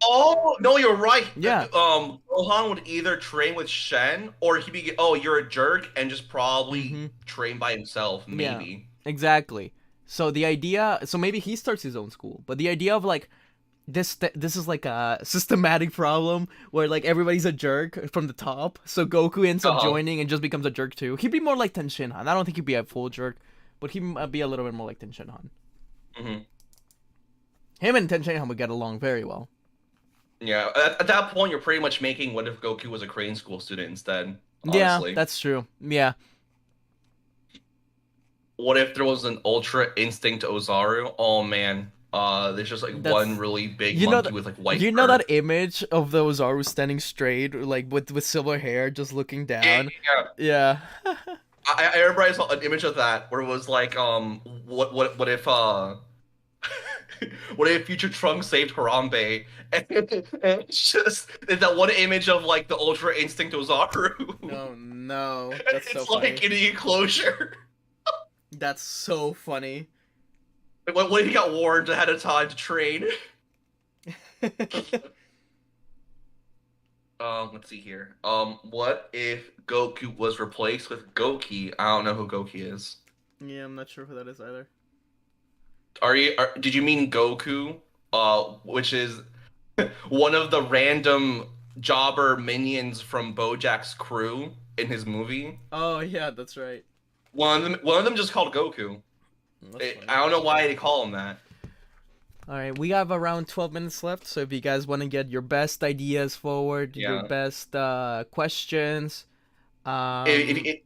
Oh no, you're right. Yeah. Gohan would either train with Shen, or he'd be you're a jerk and just probably train by himself. Maybe. Yeah, exactly. So the idea, so maybe he starts his own school, but the idea of like this is like a systematic problem where like everybody's a jerk from the top. So Goku ends up joining and just becomes a jerk too. He'd be more like Ten Shinhan. I don't think he'd be a full jerk, but he'd be a little bit more like Ten Shinhan. Him and Ten Shinhan would get along very well. Yeah, at that point, you're pretty much making what if Goku was a Crane School student instead. Honestly. Yeah, that's true. Yeah. What if there was an Ultra Instinct Ozaru? Oh man, there's just like one really big monkey with like white. You know that image of the Ozaru standing straight, like with silver hair, just looking down. Yeah. I remember I saw an image of that where it was like, what if what if Future Trunks saved Harambe? And it's just that one image of like the Ultra Instinct Ozaru. No, that's so funny. It's like in the enclosure. That's so funny. What if he got warned ahead of time to train? Let's see here. What if Goku was replaced with Goki? I don't know who Goki is. Yeah, I'm not sure who that is either. Did you mean Goku? Which is one of the random jobber minions from BoJack's crew in his movie. Oh yeah, that's right. One of them just called Goku. I don't know why they call him that. Alright, we have around 12 minutes left, so if you guys want to get your best ideas forward, your best questions... If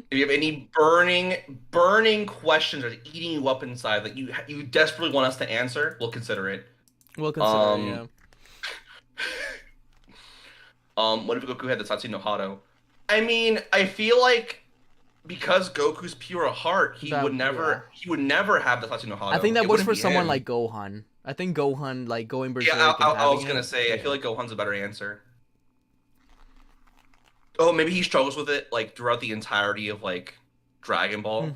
you have any burning questions that are eating you up inside that you desperately want us to answer, we'll consider it. We'll consider it, yeah. What if Goku had the Tatsu no Hado? I mean, I feel like because Goku's pure heart, he would never have the Tatsu no Hado. I think that works for someone like Gohan. I think Gohan, like, going berserk. Yeah, I was gonna say, I feel like Gohan's a better answer. Oh, maybe he struggles with it, like, throughout the entirety of, like, Dragon Ball.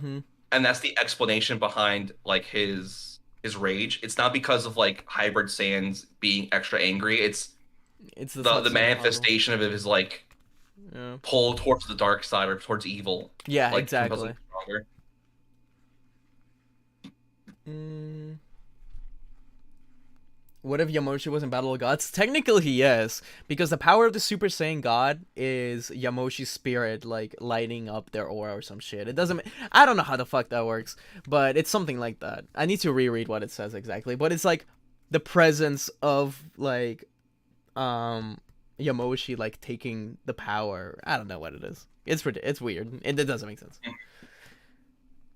And that's the explanation behind, like, his rage. It's not because of, like, Hybrid Saiyans being extra angry. It's the manifestation of his, like, pull towards the dark side or towards evil. Yeah, like, exactly. What if Yamoshi was in Battle of Gods? Technically he is, because the power of the Super Saiyan God is Yamoshi's spirit, like, lighting up their aura or some shit. It doesn't... I don't know how the fuck that works, but it's something like that. I need to reread what it says exactly, but it's like the presence of, like, Yamoshi, like, taking the power. I don't know what it is. It's weird. It doesn't make sense.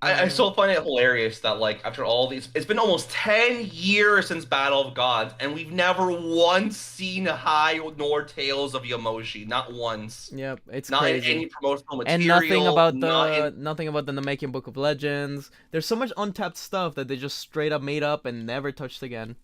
I still find it hilarious that like after all these, it's been almost 10 years since Battle of Gods, and we've never once seen high nor tails of Yamoshi. Not once. Yep, it's Not in crazy. any promotional And material. Not in. nothing about the Namekian Book of Legends. There's so much untapped stuff that they just straight up made up and never touched again.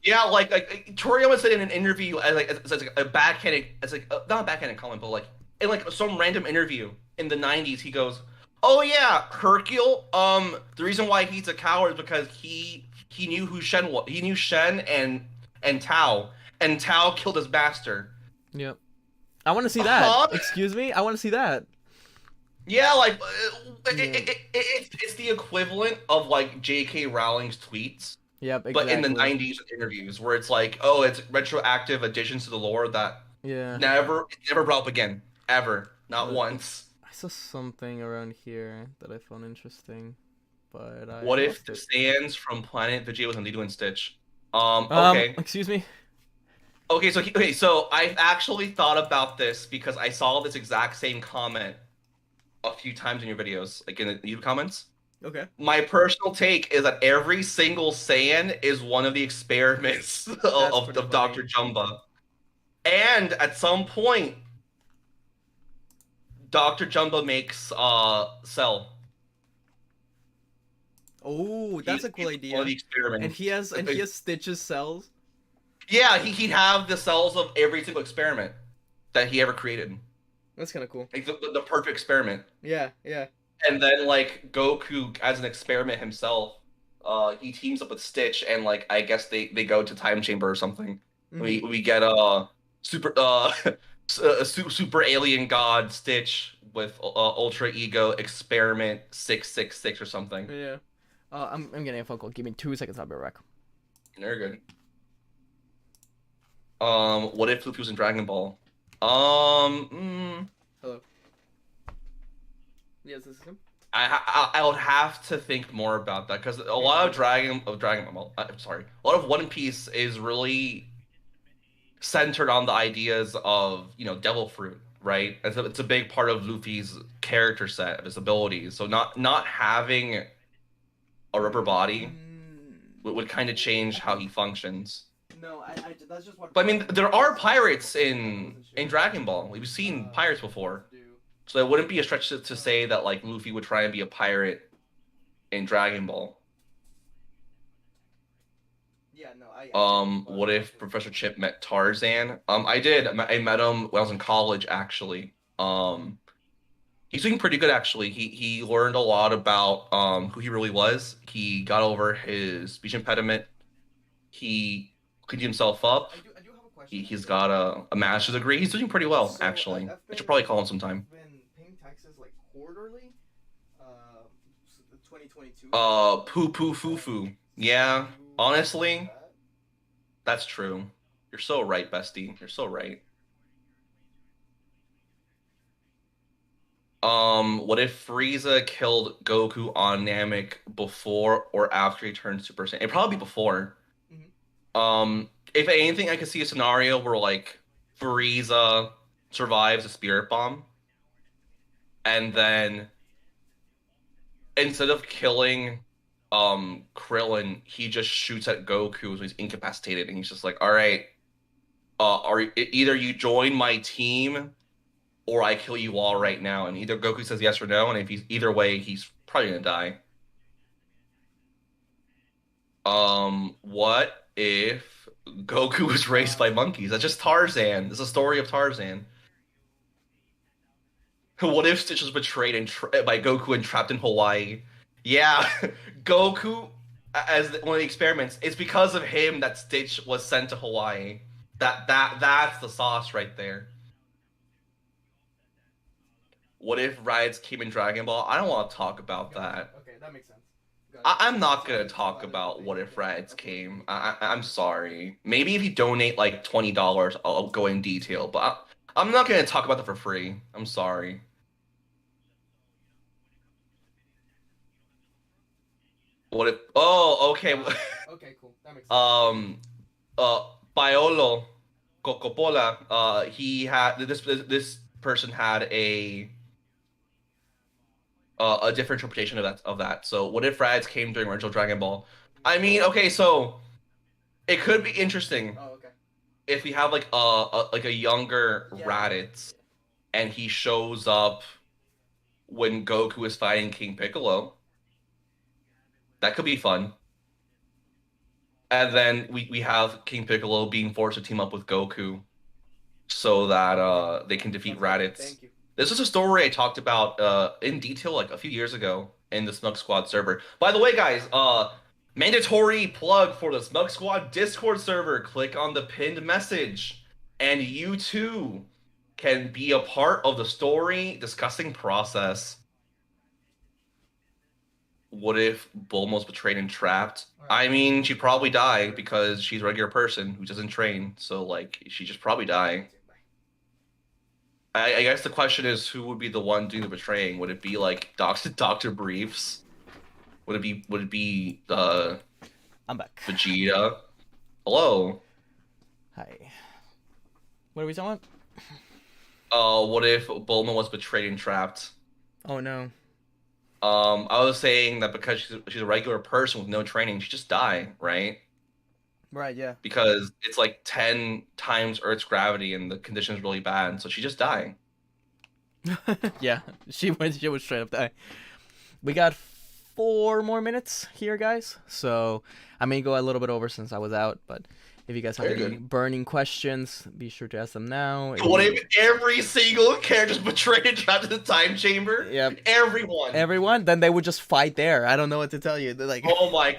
Yeah, like Toriyama said in an interview, as like a backhanded, as like not a backhanded comment, but like in like some random interview in the '90s, he goes, "Oh yeah, Hercule. The reason why he's a coward is because he knew who Shen was. He knew Shen and Tao, and Tao killed his master." Yep. I want to see that. Huh? Excuse me? I want to see that. Yeah, like Yeah. it's the equivalent of like J.K. Rowling's tweets, Yep, but in the exactly. '90s interviews, where it's like, oh, it's retroactive additions to the lore that Yeah. never brought up again, ever, not But once. I saw something around here that I found interesting, but I What if lost the it. Sans from Planet Vegeta was indeed and Stitch? Okay. Excuse me? So I've actually thought about this because I saw this exact same comment a few times in your videos, like in the YouTube comments. Okay. My personal take is that every single Saiyan is one of the experiments That's of, pretty of funny. Dr. Jumba. And at some point, Dr. Jumba makes Cell. Oh, that's He's, a cool he's one of idea. the experiments. And he has Stitch's cells. Yeah, he'd have the cells of every single experiment that he ever created. That's kind of cool. Like the perfect experiment. Yeah, yeah. And then like Goku as an experiment himself, he teams up with Stitch and like I guess they go to time chamber or something. Mm-hmm. We get super super alien god Stitch with ultra ego experiment 666 or something. Yeah. I'm getting a phone call. Give me 2 seconds. I'll be right back. Very good. What if Luffy was in Dragon Ball? Hello. Yes, this is him. I would have to think more about that because a lot of Dragon Ball, I'm sorry, a lot of One Piece is really centered on the ideas of Devil Fruit, right? It's a big part of Luffy's character set of his abilities. So not having a rubber body would kind of change how he functions. No, that's just what. But I mean, there are pirates in Dragon Ball. We've seen pirates before. So it wouldn't be a stretch to say that like Luffy would try and be a pirate in Dragon Ball. Yeah, no, What if ProfessorChimp met Tarzan? I did. I met him when I was in college, actually. He's doing pretty good, actually. He learned a lot about who he really was. He got over his speech impediment. He cleaned himself up. I do have a question. He's got a master's degree. He's doing pretty well, actually. I should probably call him sometime. Been paying taxes like quarterly. 2022. Poo poo foo foo. Yeah, honestly, that's true. You're so right, bestie. You're so right. What if Frieza killed Goku on Namek before or after he turned Super Saiyan? It'd probably be before. If anything, I could see a scenario where like Frieza survives a Spirit Bomb, and then instead of killing Krillin, he just shoots at Goku so he's incapacitated, and he's just like, "All right, either you join my team or I kill you all right now." And either Goku says yes or no, and if he's either way, he's probably gonna die. What if Goku was raised by monkeys? That's just Tarzan. It's a story of Tarzan. What if Stitch was betrayed by Goku and trapped in Hawaii? Yeah, Goku, as one of the experiments, it's because of him that Stitch was sent to Hawaii. That's the sauce right there. What if Raditz came in Dragon Ball? I don't want to talk about that. Okay, that makes sense. I'm not gonna talk about what if Raditz came. I'm sorry. Maybe if you donate like $20, I'll go in detail. But I'm not gonna talk about that for free. I'm sorry. What if? Oh, okay. Okay, cool. That makes sense. Paolo Cocopola. He had this person had a a different interpretation of that. So what if Raditz came during original Dragon Ball? I mean, okay, so it could be interesting Oh, okay. if we have like a younger Raditz and he shows up when Goku is fighting King Piccolo. That could be fun. And then we have King Piccolo being forced to team up with Goku so that they can defeat Raditz. Thank you. This is a story I talked about in detail like a few years ago in the Smug Squad server. By the way, guys, mandatory plug for the Smug Squad Discord server. Click on the pinned message, and you too can be a part of the story discussing process. What if Bulma's betrayed and trapped? I mean, she'd probably die because she's a regular person who doesn't train. So, like, she'd just probably die. I guess the question is, who would be the one doing the betraying? Would it be like Dr. Briefs? Would it be I'm back. Vegeta? Hello. Hi. What are we talking What if Bulma was betrayed and trapped? Oh no. I was saying that because she's a regular person with no training, she just die, right? Right, yeah. Because it's like 10 times Earth's gravity and the condition's really bad, so she just die. Yeah, she would straight up die. We got 4 more minutes here, guys. So I may go a little bit over since I was out, but if you guys have any burning questions, be sure to ask them now. What if every single character's betrayed and trapped in the time chamber? Yep. Everyone. Then they would just fight there. I don't know what to tell you. They're like, oh my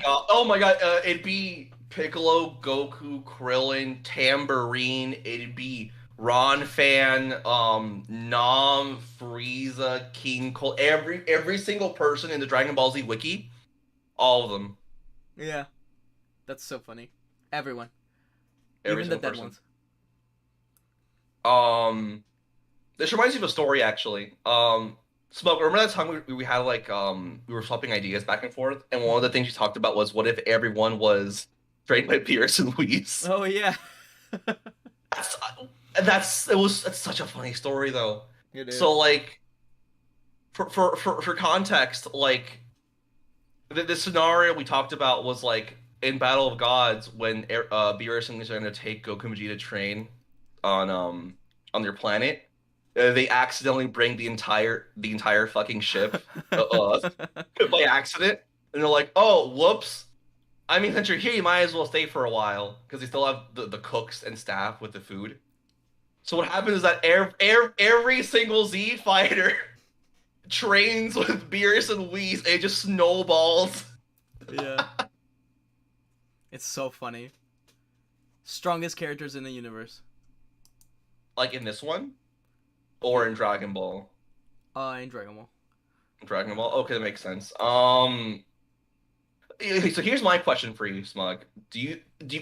god. It'd be Piccolo, Goku, Krillin, Tambourine. It'd be Ron Fan, Nam, Frieza, King Cole. Every single person in the Dragon Ball Z wiki, all of them. Yeah, that's so funny. Everyone. Every Even the single dead person. ones. This reminds me of a story actually. Smoke, remember that time we had like we were swapping ideas back and forth, and one of the things you talked about was what if everyone was trained by Pierce and Louise? Oh yeah. That's such a funny story though. It is. So like for context, like the scenario we talked about was like in Battle of Gods when Beerus and Louise are going to take Goku and Vegeta train on their planet. They accidentally bring the entire fucking ship by accident, and they're like, "Oh, whoops! I mean, since you're here, you might as well stay for a while because they still have the cooks and staff with the food." So what happens is that every single Z fighter trains with Beerus and Whis, and it just snowballs. Yeah, it's so funny. Strongest characters in the universe. Like in this one. Or in Dragon Ball? In Dragon Ball. Dragon Ball? Okay, that makes sense. So here's my question for you, Smug.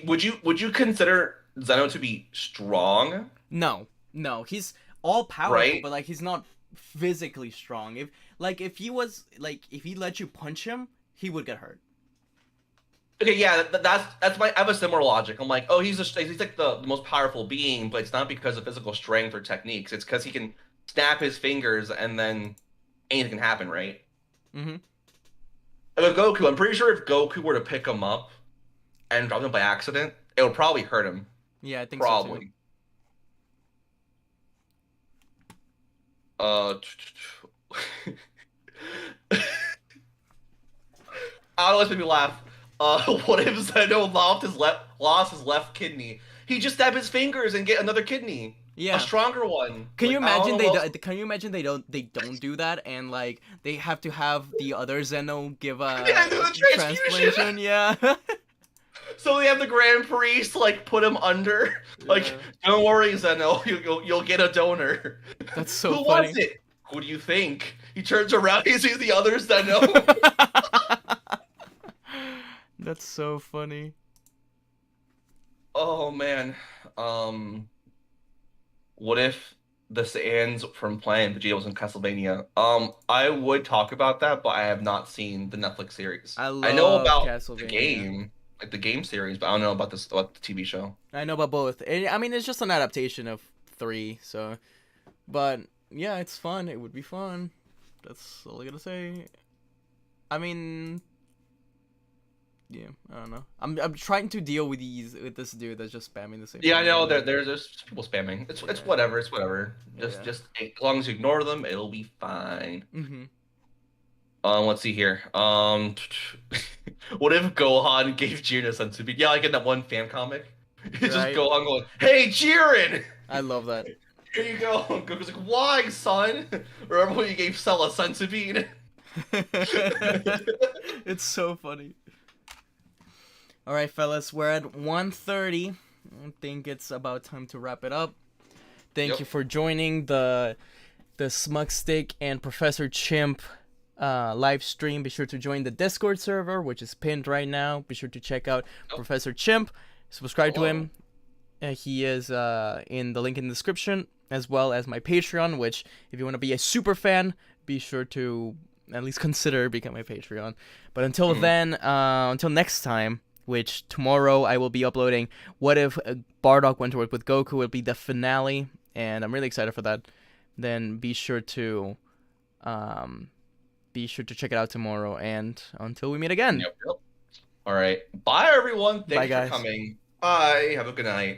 Would you consider Zeno to be strong? No. He's all powerful, right? But like he's not physically strong. If he let you punch him, he would get hurt. Okay, yeah, that's my. I have a similar logic. I'm like, oh, he's like the most powerful being, but it's not because of physical strength or techniques. It's because he can snap his fingers and then anything can happen, right? Mm-hmm. With Goku, I'm pretty sure if Goku were to pick him up and drop him by accident, it would probably hurt him. Yeah, I think probably. So too. I always made me laugh. What if Zeno lost his left kidney? He just stab his fingers and get another kidney. Yeah, a stronger one. Can you imagine Can you imagine they don't do that and like they have to have the other Zeno give a transfusion? Yeah. So they have the Grand Priest like put him under. Like, don't worry, Zeno, you'll get a donor. That's so Who funny. wants it? Who do you think? He turns around, he sees the other Zeno. That's so funny. Oh man. What if the Saiyans from Planet Vegeta was in Castlevania? I would talk about that, but I have not seen the Netflix series. I know about the game, like the game series, but I don't know about the TV show. I know about both. I mean, it's just an adaptation of 3, so. But yeah, it's fun. It would be fun. That's all I gotta say. I mean, yeah, I don't know. I'm trying to deal with this dude that's just spamming the same. Yeah, I thing know. over There's people spamming. It's Yeah. whatever. It's whatever. Yeah. Just as long as you ignore them, it'll be fine. Mm-hmm. Let's see here. What if Gohan gave Jiren a senzu bean? Yeah, like in that one fan comic. It's just Right. Gohan going, "Hey, Jiren, I love that. here you go." Goku's like, "Why, son? Remember when you gave Cell a senzu bean?" It's so funny. All right, fellas, we're at 1:30. I think it's about time to wrap it up. Thank you for joining the SmugStick and Professor Chimp live stream. Be sure to join the Discord server, which is pinned right now. Be sure to check out Professor Chimp. Subscribe to him. He is in the link in the description, as well as my Patreon, which, if you want to be a super fan, be sure to at least consider becoming a Patreon. But until then, until next time, which tomorrow I will be uploading What If Bardock Went to Work with Goku. Will be the finale, and I'm really excited for that. Then be sure to check it out tomorrow, and until we meet again. Yep. All right. Bye, everyone. Bye, Thank you for guys. coming. Bye. Have a good night.